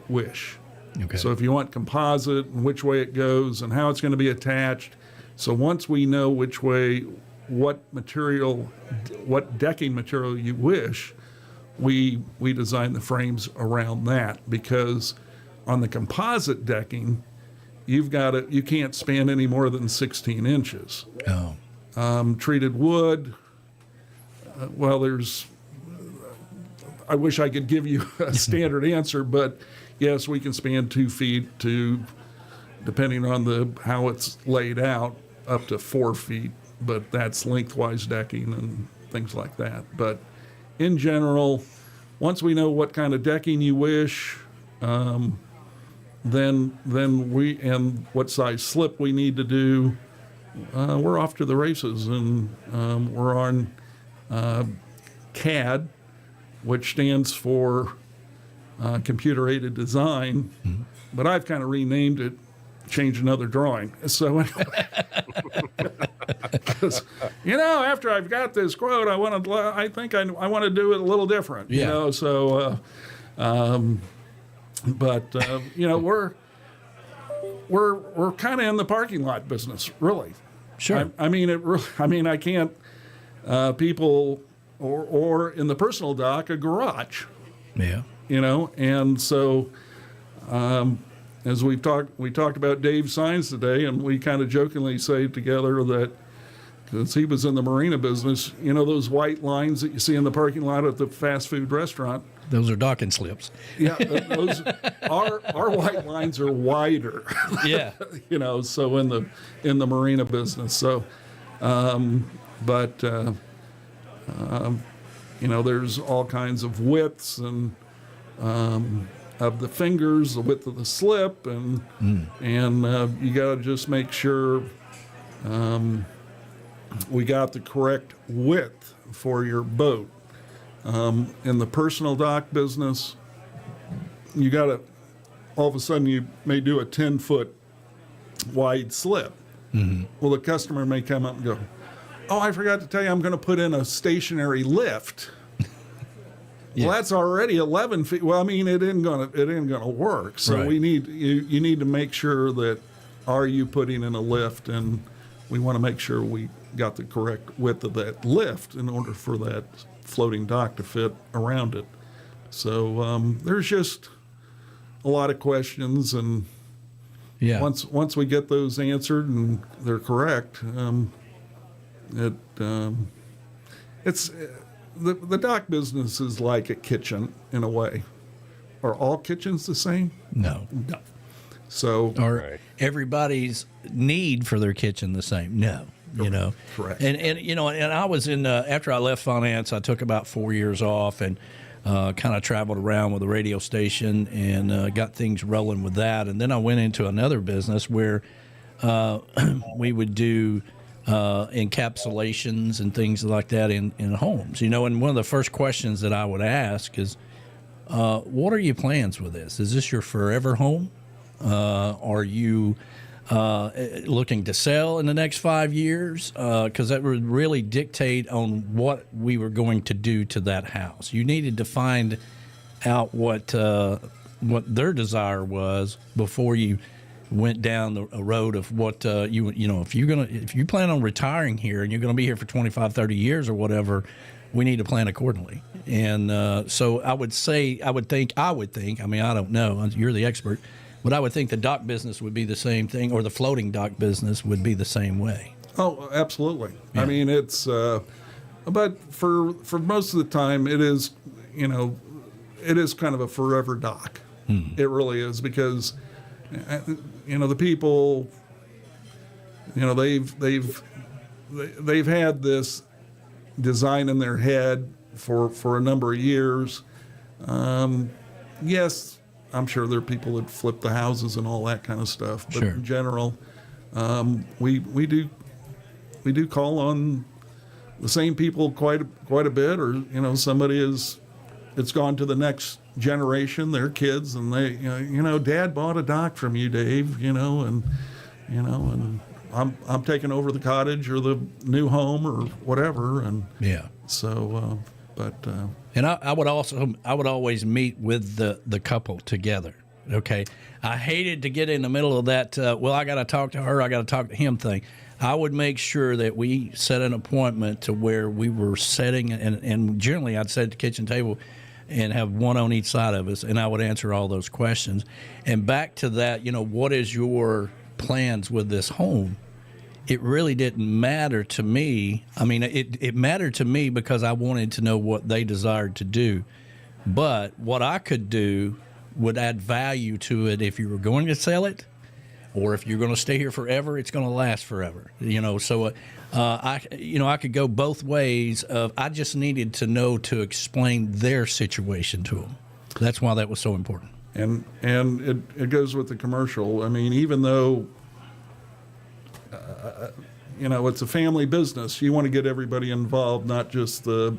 wish. Okay. So if you want composite and which way it goes and how it's going to be attached, so once we know which way, what decking material you wish, we design the frames around that, because on the composite decking, you can't span any more than 16 inches. Oh. Treated wood, I wish I could give you a standard answer, but yes, we can span 2 feet to, depending on how it's laid out, up to 4 feet, but that's lengthwise decking and things like that. But in general, once we know what kind of decking you wish, then and what size slip we need to do, we're off to the races, and we're on CAD, which stands for computer-aided design, but I've kind of renamed it, changed another drawing. So anyway, after I've got this quote, I think I want to do it a little different. Yeah. So, we're kind of in the parking lot business, really. Sure. I can't people or in the personal dock a garage. Yeah. And so as we talked about Dave's signs today, and we kind of jokingly say together that, because he was in the marina business, those white lines that you see in the parking lot at the fast food restaurant. Those are docking slips. Yeah, those our white lines are wider. Yeah. So in the marina business. So, there's all kinds of widths and of the fingers, the width of the slip, and you got to just make sure we got the correct width for your boat. In the personal dock business, you got to, all of a sudden you may do a 10-foot wide slip. Well, the customer may come up and go, "Oh, I forgot to tell you, I'm going to put in a stationary lift." Yeah. Well, that's already 11 feet. Well, it isn't going to work. So Right. you need to make sure that, are you putting in a lift, and we want to make sure we got the correct width of that lift in order for that floating dock to fit around it. So there's just a lot of questions, and Yeah. once we get those answered and they're correct, it's the dock business is like a kitchen in a way. Are all kitchens the same? No. So Or Right. everybody's need for their kitchen the same? No. Correct. And I was in after I left finance, I took about 4 years off and kind of traveled around with a radio station and got things rolling with that. And then I went into another business where we would do encapsulations and things like that in homes. And one of the first questions that I would ask is, what are your plans with this? Is this your forever home? Are you looking to sell in the next 5 years? Because that would really dictate on what we were going to do to that house. You needed to find out what their desire was before you went down the road of what if you plan on retiring here and you're going to be here for 25, 30 years or whatever, we need to plan accordingly. And so I would think, I don't know, you're the expert, but I would think the dock business would be the same thing, or the floating dock business would be the same way. Oh, absolutely. Yeah. It's, but for most of the time, it is, it is kind of a forever dock. It really is, because, the people, they've had this design in their head for a number of years. Yes, I'm sure there are people that flip the houses and all that kind of stuff, but Sure. in general, we do call on the same people quite a bit, or somebody it's gone to the next generation, their kids, and they Dad bought a dock from you, Dave, and I'm taking over the cottage or the new home or whatever, and Yeah. so And I would always meet with the couple together. Okay. I hated to get in the middle of that, I got to talk to her, I got to talk to him thing. I would make sure that we set an appointment to where we were setting, and generally I'd set at the kitchen table and have one on each side of us, and I would answer all those questions. And back to that, what is your plans with this home? It really didn't matter to me. I mean, it mattered to me because I wanted to know what they desired to do. But what I could do would add value to it if you were going to sell it, or if you're going to stay here forever, it's going to last forever. So I could go both ways. I just needed to know to explain their situation to them. That's why that was so important. And it goes with the commercial. I mean, even though it's a family business, you want to get everybody involved, not just the.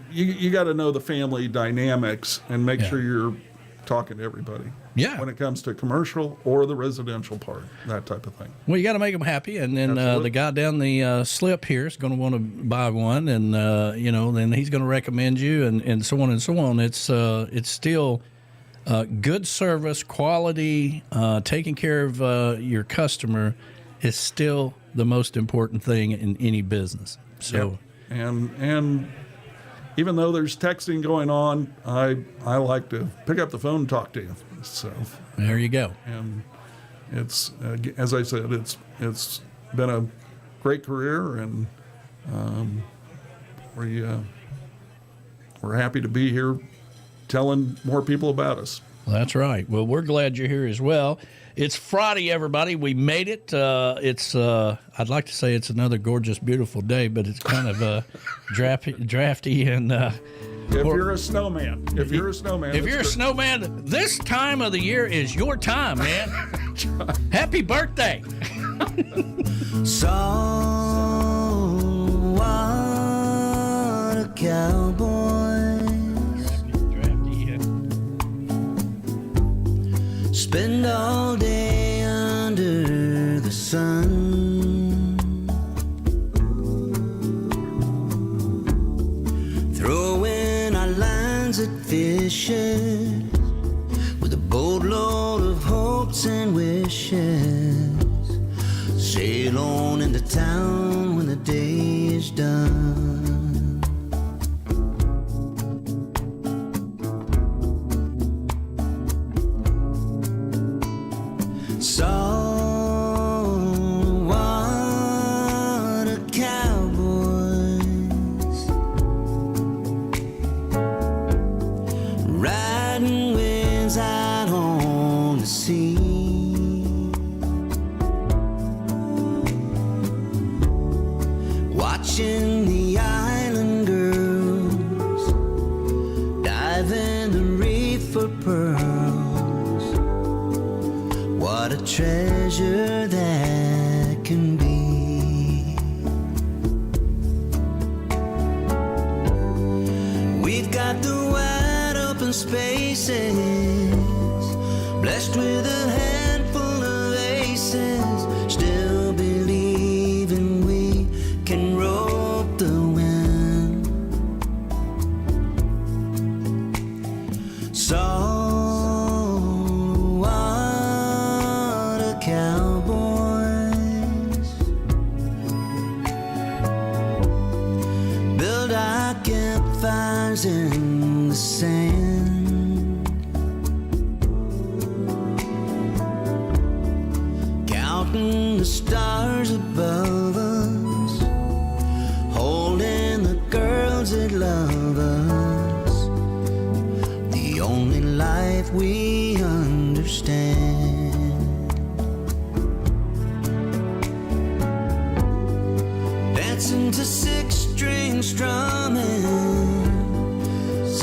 You got to know the family dynamics and make sure you're talking to everybody. Yeah. When it comes to commercial or the residential part, that type of thing. Well, you got to make them happy, and then the guy down the slip here is going to want to buy one, and then he's going to recommend you, and so on and so on. It's still good service, quality, taking care of your customer is still the most important thing in any business. So, and even though there's texting going on, I like to pick up the phone and talk to you. So there you go. And it's as I said, it's been a great career, and we're happy to be here telling more people about us. Well, that's right. Well, we're glad you're here as well. It's Friday, everybody. We made it. It's I'd like to say it's another gorgeous, beautiful day, but it's kind of drafty and. If you're a snowman, this time of the year is your time, man. Happy birthday. Saltwater cowboys spend all day under the sun, throwing our lines at fishes with a boatload of hopes and wishes. Sail on into town when the day is done. Saltwater cowboys riding winds out on the sea, watching the island girls dive in the reef for pearls. What a treasure that can be. We've got the wide open spaces, blessed with a handful of aces, still believing we can rope the wind. Saltwater cowboys build our campfires in the sand, counting the stars above us, holding the girls that love us, the only life we understand. Dancing to six-string strumming,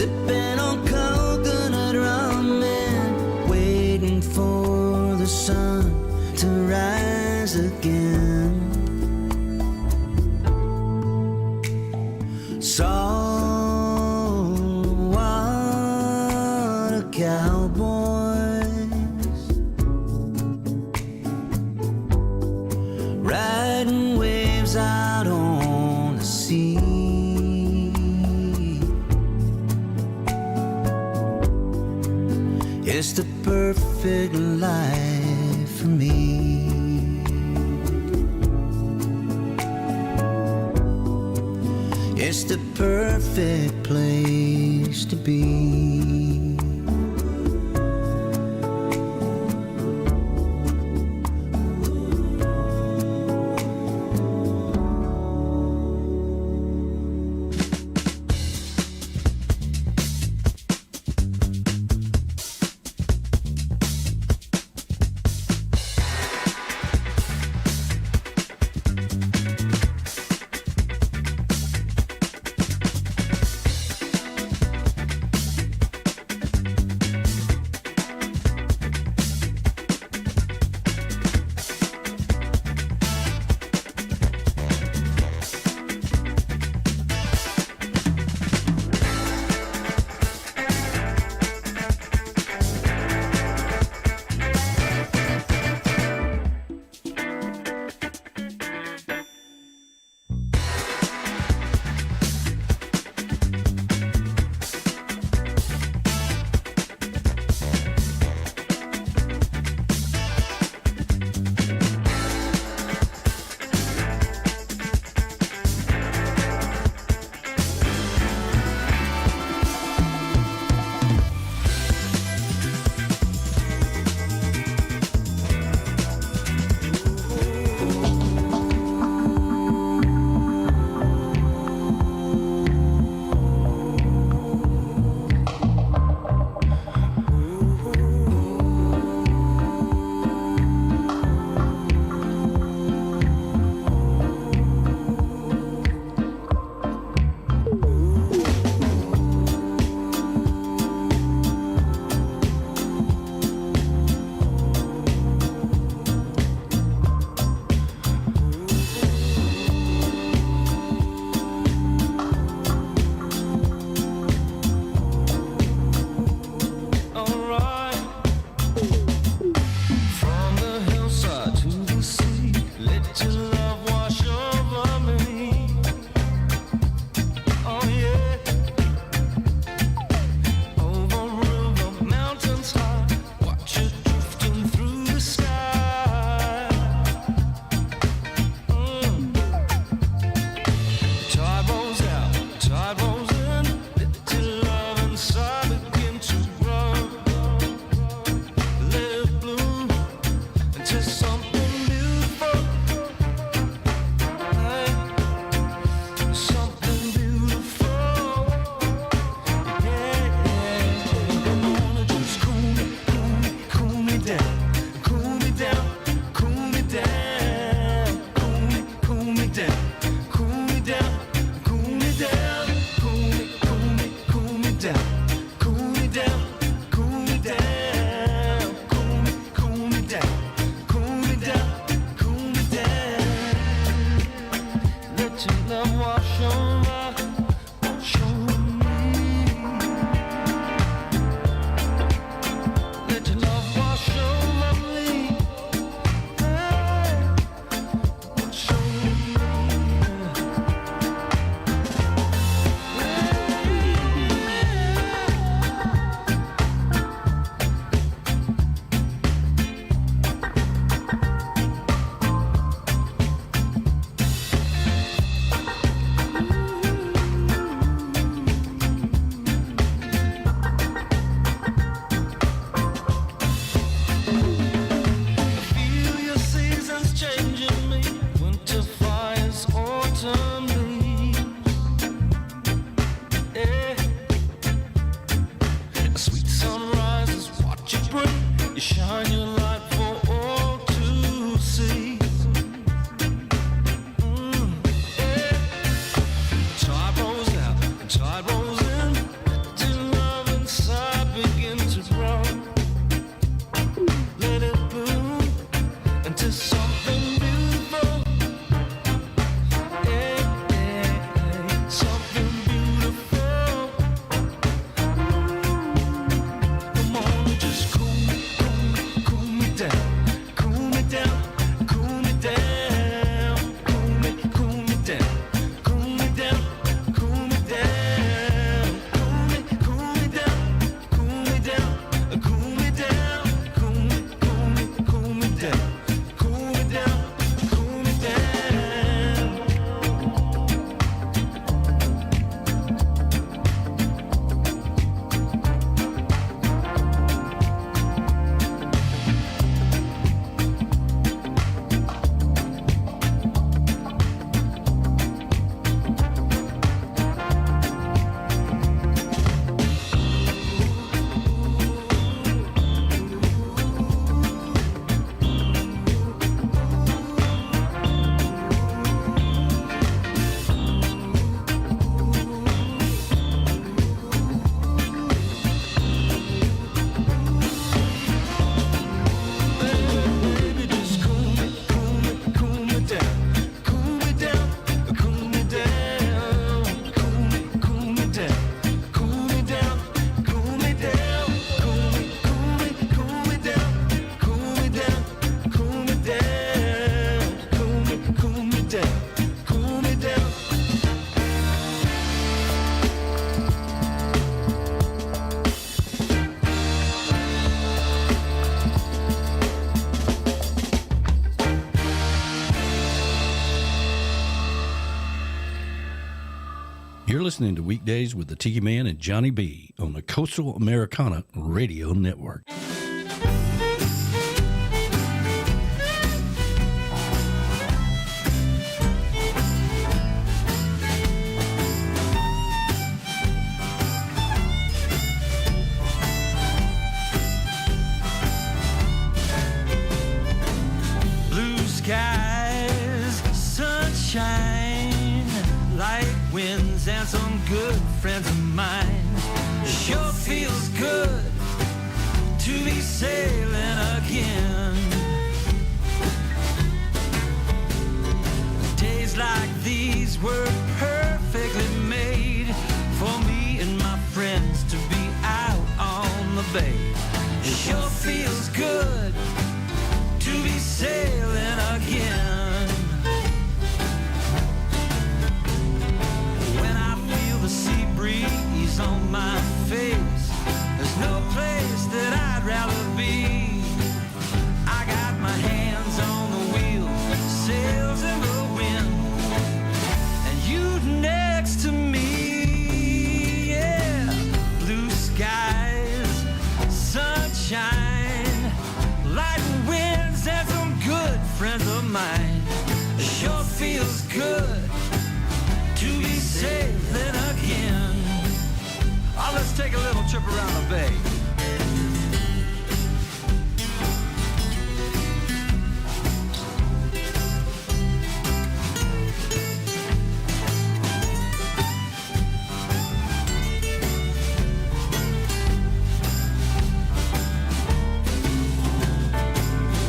sipping on coconut ramen, waiting for the sun to rise again. Saltwater cowboys riding waves out on the sea. It's the perfect life for me. It's the perfect place to be. down, cool me down. You're listening to Weekdays with the Tiki Man and Johnny B on the Coastal Americana Radio Network. Blue skies, sunshine, light winds, and some good friends of mine. It sure feels good to be sailing again. Days like these were perfectly made for me and my friends to be out on the bay. It sure feels good to be sailing again. When I feel the sea breeze on my face, there's no place that I'd rather be. I got my hands on the wheel, sails in the wind, and you next to me. Yeah, blue skies, sunshine, light winds, and some good friends of mine. It sure feels good to be sailing again. Oh, let's take a little trip around the bay.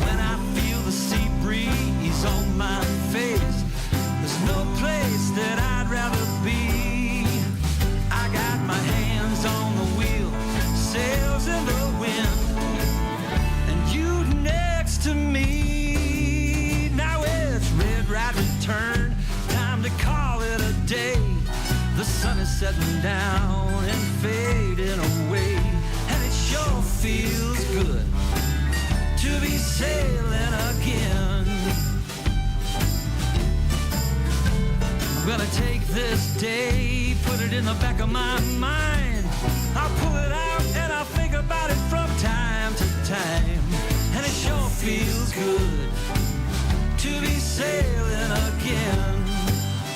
When I feel the sea breeze on my face, there's no place that I'd rather be. I got my hands on the wheel, sails in the wind, and you next to me. Now it's red right return, time to call it a day. The sun is setting down and fading away, and it sure feels good to be sailing again. I'm gonna take this day, put it in the back of my mind. I'll pull it out and I'll think about it from time to time. And it sure feels good to be sailing again.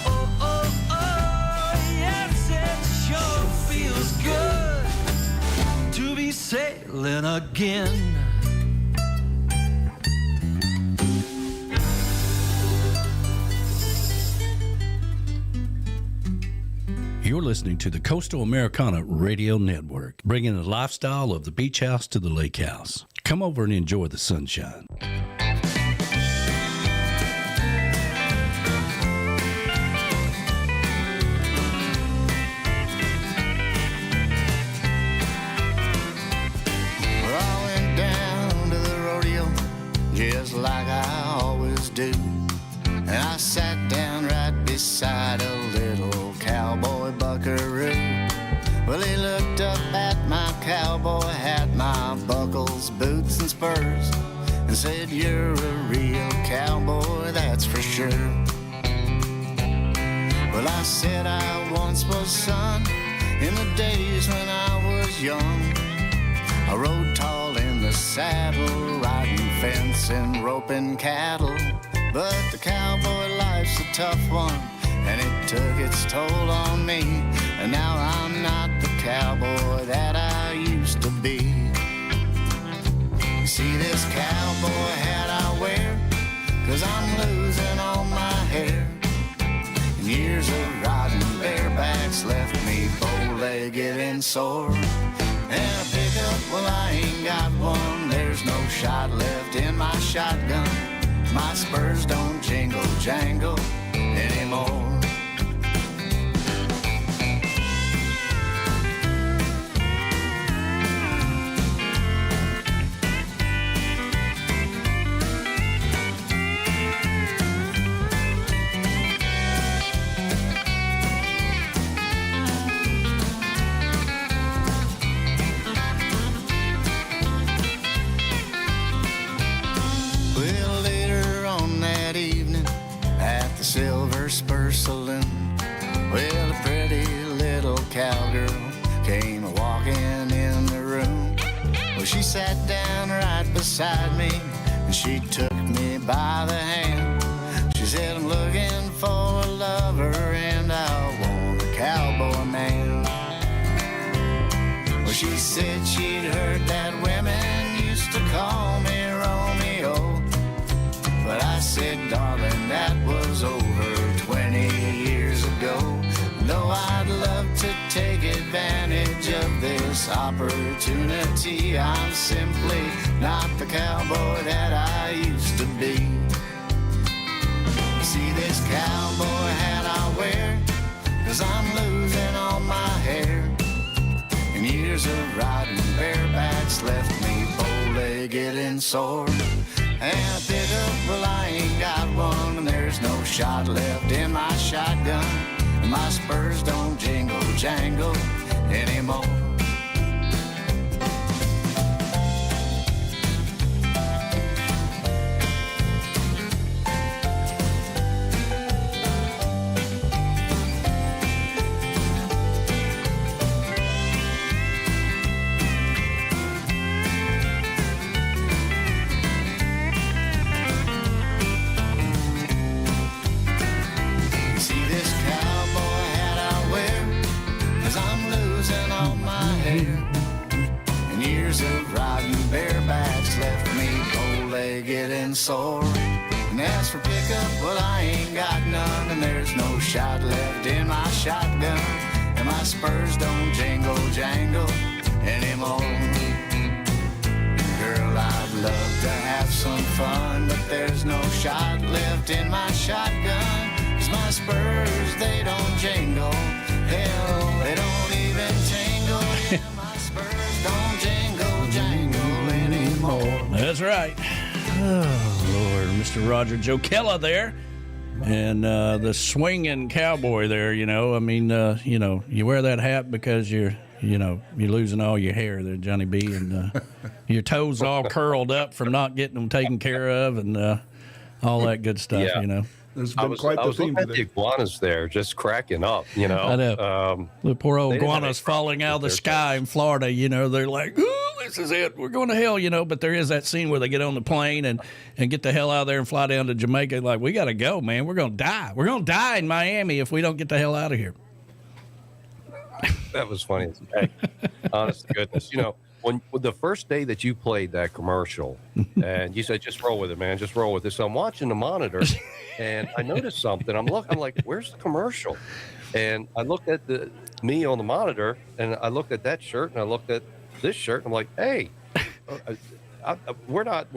Oh, oh, oh, yes, it sure feels good to be sailing again. You're listening to the Coastal Americana Radio Network, bringing the lifestyle of the beach house to the lake house. Come over and enjoy the sunshine. Well, I went down to the rodeo just like I always do. And I sat down right beside a little cowboy buckaroo. Well, he looked up at my cowboy hat, my buckles, boots, and spurs, and said, "You're a real cowboy, that's for sure." Well, I said I once was son in the days when I was young. I rode tall in the saddle, riding fence and roping cattle. But the cowboy life's a tough one, and it took its toll on me. And now I'm not the cowboy that I used to be. See this cowboy hat I wear, 'cause I'm losing all my hair. And years of riding barebacks left me bow-legged and sore. And a pickup, well, I ain't got one. There's no shot left in my shotgun. My spurs don't jingle jangle anymore. Silver Spur Saloon. Well, a pretty little cowgirl came walking in the room. Well, she sat down right beside me, and she took me by the hand. She said, I'm looking for a lover, and I want a cowboy man. Well, she said she'd heard that women used to call me Romeo. But I said, darling, that was over 20 years ago. Though I'd love to take advantage of this opportunity, I'm simply not the cowboy that I used to be. See this cowboy hat I wear, 'cause I'm losing all my hair. And years of riding barebacks left me bow-legged and sore. And a pickup, well, I ain't got one, and there's no shot left in my shotgun. And my spurs don't jingle jangle anymore. Sore. And as for pickup, well, I ain't got none, and there's no shot left in my shotgun, and my spurs don't jingle jangle anymore. Girl, I'd love to have some fun, but there's no shot left in my shotgun, 'cause my spurs, they don't jingle. Hell, they don't even tingle. Yeah, my spurs don't jingle jangle anymore. That's right. Oh, Lord, Mr. Roger Jokella there, and the swinging cowboy there. You know, I mean, you wear that hat because you're losing all your hair there, Johnny B, and your toes all curled up from not getting them taken care of, and all that good stuff. Yeah. You know, There's I been was quite the looking theme at the today. iguanas there, just cracking up. You know, I know. The poor old they didn't have iguanas any problem falling out of the with their sky in Florida. You know, they're like, "Oh, this is it. We're going to hell." You know, but there is that scene where they get on the plane and get the hell out of there and fly down to Jamaica. Like, we got to go, man. We're going to die. We're going to die in Miami if we don't get the hell out of here. That was funny as heck. Honest to goodness. You know, when the first day that you played that commercial, and you said, "Just roll with it, man. Just roll with it." So I'm watching the monitor, and I noticed something. I'm like, "Where's the commercial?" And I looked at me on the monitor, and I looked at that shirt, and I looked at this shirt, and I'm like, "Hey, we're not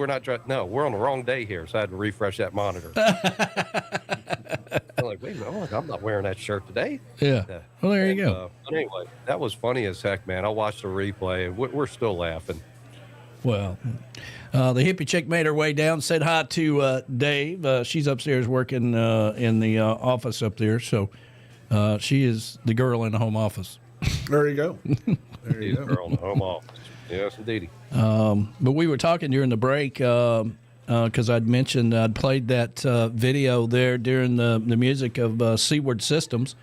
no, we're on the wrong day here." So I had to refresh that monitor. I'm like, wait a minute, I'm not wearing that shirt today. Yeah. Well, there you go. But anyway, that was funny as heck, man. I watched the replay, and we're still laughing. Well, the hippie chick made her way down, said hi to Dave. She's upstairs working in the office up there. So she is the girl in the home office. There you go. There you He's go. a girl in the home office. Yes, indeedy. But we were talking during the break because I'd mentioned I'd played that video there during the music of Seaward Systems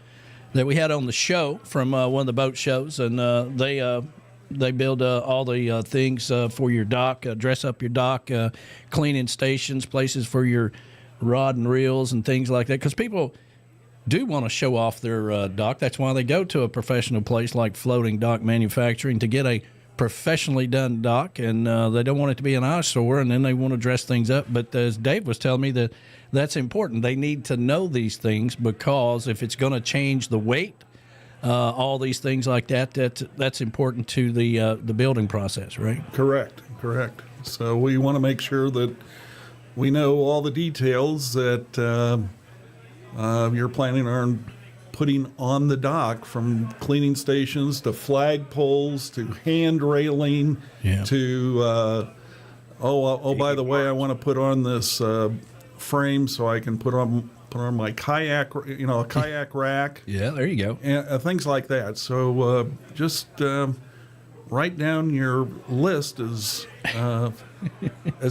that we had on the show from one of the boat shows, and they build all the things for your dock, dress up your dock, cleaning stations, places for your rod and reels and things like that, because people do want to show off their dock. That's why they go to a professional place like Floating Dock Manufacturing to get a professionally done dock, and they don't want it to be an eyesore, and then they want to dress things up. But as Dave was telling me, that's important. They need to know these things, because if it's going to change the weight, all these things like that's important to the building process, right? Correct. So we want to make sure that we know all the details that you're planning on putting on the dock, from cleaning stations to flag poles to hand railing to by the way, I want to put on this frame so I can put on my kayak, a kayak rack. Yeah, there you go. And things like that. So just write down your list as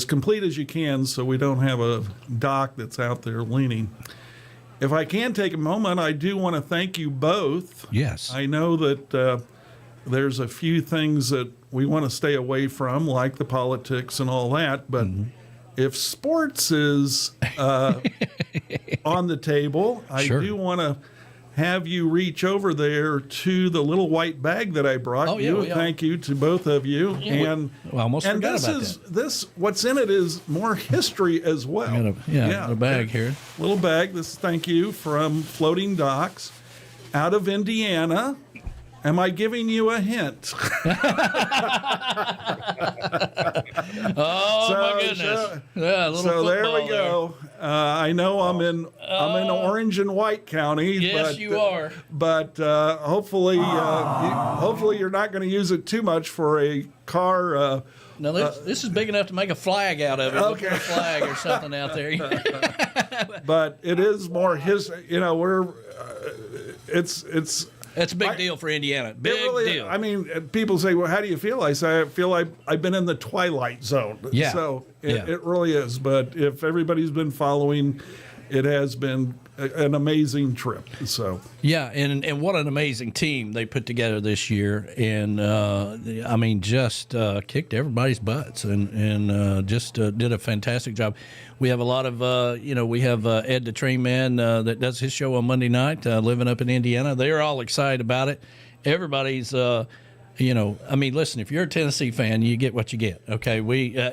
complete as you can, so we don't have a dock that's out there leaning. if I can take a moment, I do want to thank you both. Yes. I know that there's a few things that we want to stay away from, like the politics and all that, but if sports is on the table, I Sure. do want to have you reach over there to the little white bag that I brought Oh, yeah, you. we are. Thank you to both of you. And I almost and forgot this about is this what's in it is more history as well. I got a bag here. Little bag. This thank you from Floating Docks out of Indiana. Am I giving you a hint? Oh, my goodness. Yeah, a little So there football we go. I know I'm in Orange and White County. Yes, but, you are. But hopefully, hopefully you're not going to use it too much for a car. Now, this is big enough to make a flag out of it. We'll put a flag or something out there. But it is more his. You know, we're. It's. That's a big deal for Indiana. Big deal. I mean, people say, well, how do you feel? I say, I feel like I've been in the twilight zone. Yeah. So Yeah. it really is. But if everybody's been following, it has been an amazing trip. So Yeah, and what an amazing team they put together this year, and I mean, just kicked everybody's butts, and just did a fantastic job. We have a lot of, we have Ed the Train Man that does his show on Monday night, living up in Indiana. They're all excited about it. Everybody's, I mean, listen, if you're a Tennessee fan, you get what you get. Okay,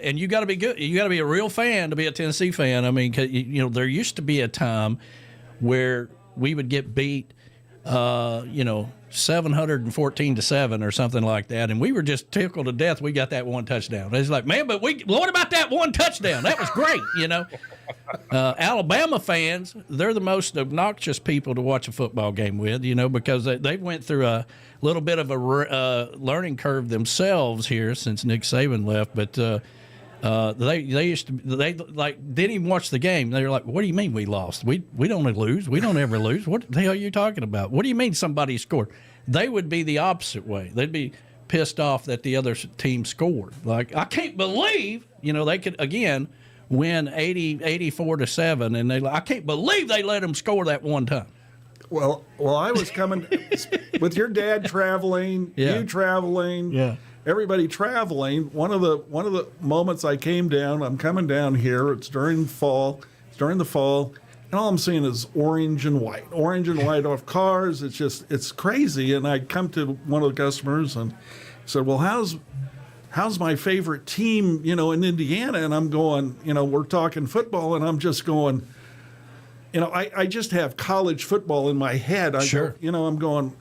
and you got to be good. You got to be a real fan to be a Tennessee fan. I mean, 'cause, there used to be a time where we would get beat, 714-7 or something like that, and we were just tickled to death. We got that one touchdown. It's like, man, but what about that one touchdown? That was great, Alabama fans, they're the most obnoxious people to watch a football game with, because they went through a little bit of a learning curve themselves here since Nick Saban left, but they didn't even watch the game. They were like, "What do you mean we lost? We don't lose. We don't ever lose. What the hell are you talking about? What do you mean somebody scored?" They would be the opposite way. They'd be pissed off that the other team scored. Like, I can't believe they could again win 84-7, and I can't believe they let them score that one time. well, I was coming with your dad traveling, you traveling, everybody traveling. One of the moments I came down, I'm coming down here. It's during the fall, and all I'm seeing is orange and white off cars. It's crazy. And I come to one of the customers and said, "Well, how's my favorite team, in Indiana?" And I'm going, we're talking football, and I'm just going, I just have college football in my head. Sure. I'm going,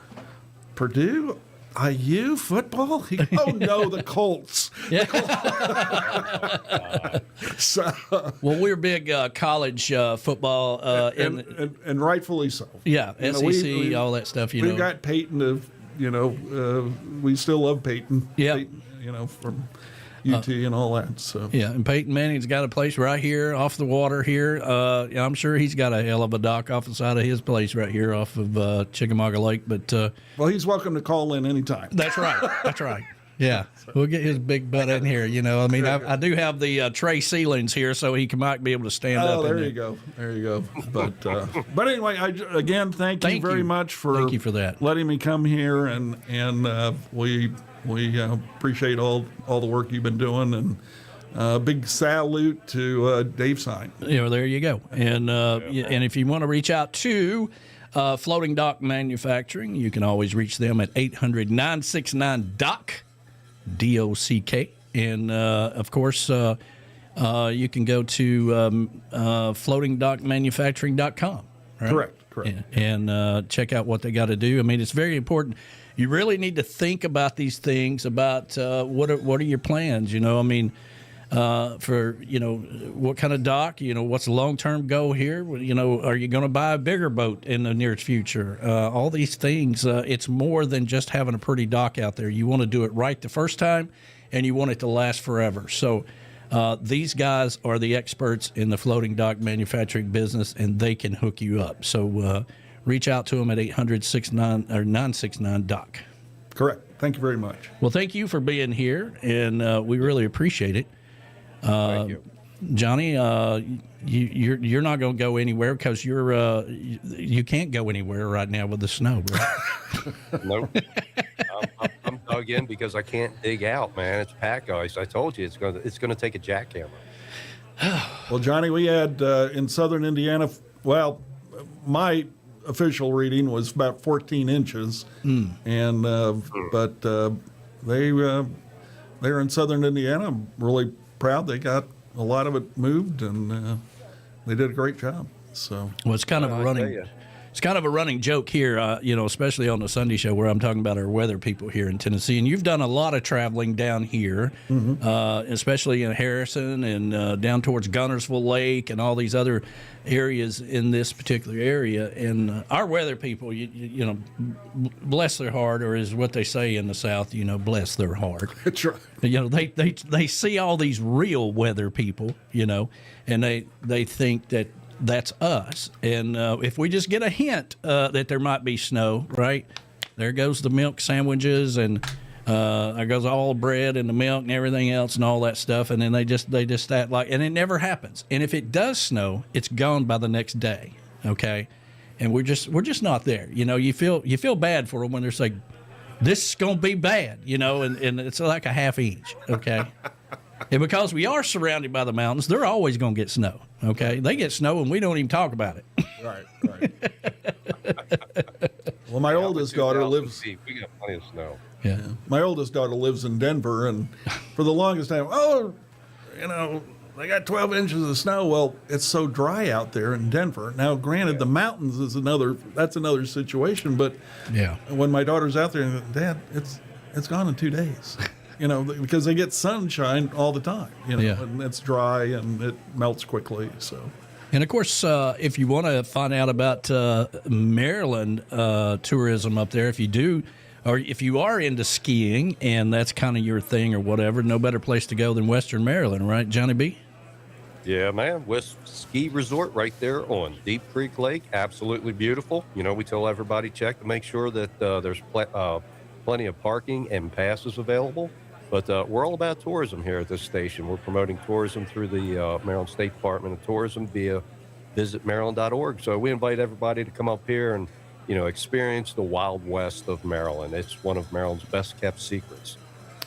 Purdue, IU football? He goes, "Oh no, the Colts." Yeah. So, Well, we're big college football, and rightfully so. yeah, SEC, we- all that stuff. We've got Peyton we still love Peyton. Yeah. Peyton, from UT and all that. So Yeah, and Peyton Manning's got a place right here off the water here. I'm sure he's got a hell of a dock off the side of his place right here off of Chickamauga Lake. But well, he's welcome to call in anytime. that's right. That's right. Yeah, we'll get his big butt in here. I mean, I do have the tray ceilings here, so he might be able to stand up. Oh, in there you go. There you go. But anyway, again, thank you very much for that. letting me come here, and we appreciate all the work you've been doing, and big salute to Dave Sine. There you go. And and if you want to reach out to Floating Dock Manufacturing, you can always reach them at 800-969-DOCK, D-O-C-K. And, of course, you can go to floatingdockmanufacturing.com. Right? Correct. And check out what they got to do. I mean, it's very important. You really need to think about these things, about what are your plans, I mean, for, what kind of dock, what's the long-term goal here? Are you going to buy a bigger boat in the near future? All these things, it's more than just having a pretty dock out there. You want to do it right the first time, and you want it to last forever. So these guys are the experts in the floating dock manufacturing business, and they can hook you up. So reach out to them at 800-969-DOCK. Correct. Thank you very much. Well, thank you for being here, and we really appreciate it. Thank you. Johnny, you're not going to go anywhere because you can't go anywhere right now with the snow, bro. Nope. I'm dug in because I can't dig out, man. It's pack ice. I told you it's gonna take a jackhammer. Well, Johnny, we had in southern Indiana, well, my official reading was about 14 inches, and but they were in southern Indiana. I'm really proud they got a lot of it moved, and they did a great job. So, well, it's kind of a running. It's kind of a running joke here, especially on the Sunday show where I'm talking about our weather people here in Tennessee. And you've done a lot of traveling down here, especially in Harrison and down towards Gunnersville Lake and all these other areas in this particular area. And our weather people, you know, bless their heart, or is what they say in the South, bless their heart. That's right. They see all these real weather people, and they think that that's us. And if we just get a hint that there might be snow, right, there goes the milk sandwiches, and there goes all the bread and the milk and everything else and all that stuff. And then they just act like, and it never happens. And if it does snow, it's gone by the next day. Okay. And we're just not there. You feel bad for them when they're saying, this is going to be bad, and it's like a half inch. Okay. And because we are surrounded by the mountains, they're always going to get snow, okay? They get snow, and we don't even talk about it. Right. Well, my oldest daughter lives... We got plenty of snow. Yeah. My oldest daughter lives in Denver, and for the longest time, they got 12 inches of snow. Well, it's so dry out there in Denver. Now, granted, the mountains is another situation, but when my daughter's out there, Dad, it's gone in 2 days. Because they get sunshine all the time, and it's dry and it melts quickly. So, and of course, if you want to find out about Maryland tourism up there, if you do, or if you are into skiing and that's kind of your thing or whatever, no better place to go than Western Maryland, right, Johnny B? Yeah, man. West Ski Resort right there on Deep Creek Lake. Absolutely beautiful. We tell everybody check to make sure that there's plenty of parking and passes available. But we're all about tourism here at this station. We're promoting tourism through the Maryland State Department of Tourism via visitmaryland.org. So we invite everybody to come up here and, experience the Wild West of Maryland. It's one of Maryland's best kept secrets.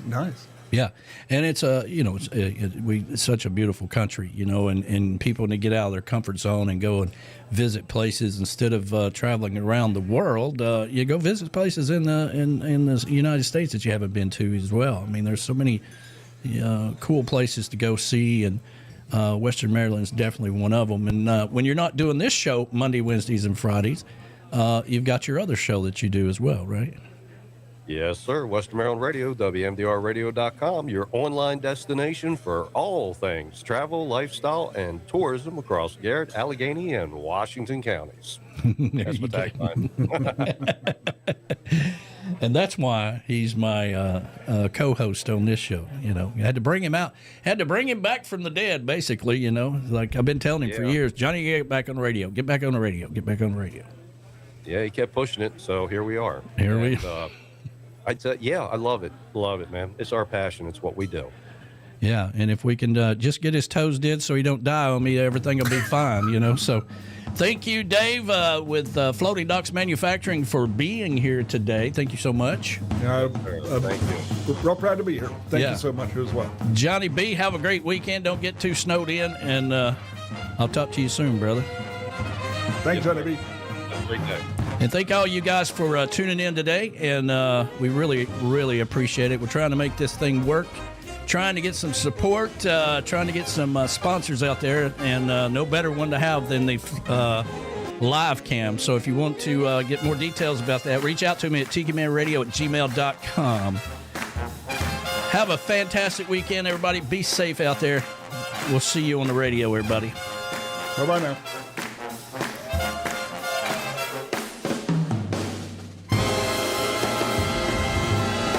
Nice. Yeah, and it's it's such a beautiful country, and people need to get out of their comfort zone and go and visit places instead of traveling around the world. You go visit places in the United States that you haven't been to as well. I mean, there's so many cool places to go see, and Western Maryland is definitely one of them. And when you're not doing this show Monday, Wednesdays, and Fridays, you've got your other show that you do as well, right? Yes, sir. Western Maryland Radio, WMDRradio.com, your online destination for all things travel, lifestyle, and tourism across Garrett, Allegheny, and Washington counties. That's my tagline. And that's why he's my co-host on this show. You had to bring him out, had to bring him back from the dead, basically. Like I've been telling him for years, Johnny, get back on the radio, get back on the radio, get back on the radio. Yeah, he kept pushing it, so here we are. I'd say, I love it, man. It's our passion. It's what we do. Yeah, and if we can just get his toes did so he don't die on me, everything will be fine, So thank you, Dave, with Floating Docks Manufacturing for being here today. Thank you so much. Thank you. We're real proud to be here. Thank you so much as well. Johnny B, have a great weekend. Don't get too snowed in, and I'll talk to you soon, brother. Thanks, Johnny B. Have a great day. And thank all you guys for tuning in today, and we really, really appreciate it. We're trying to make this thing work, trying to get some support, trying to get some sponsors out there, and no better one to have than the live cam. So if you want to get more details about that, reach out to me at tikimanradio@gmail.com. Have a fantastic weekend, everybody. Be safe out there. We'll see you on the radio, everybody. Bye-bye now.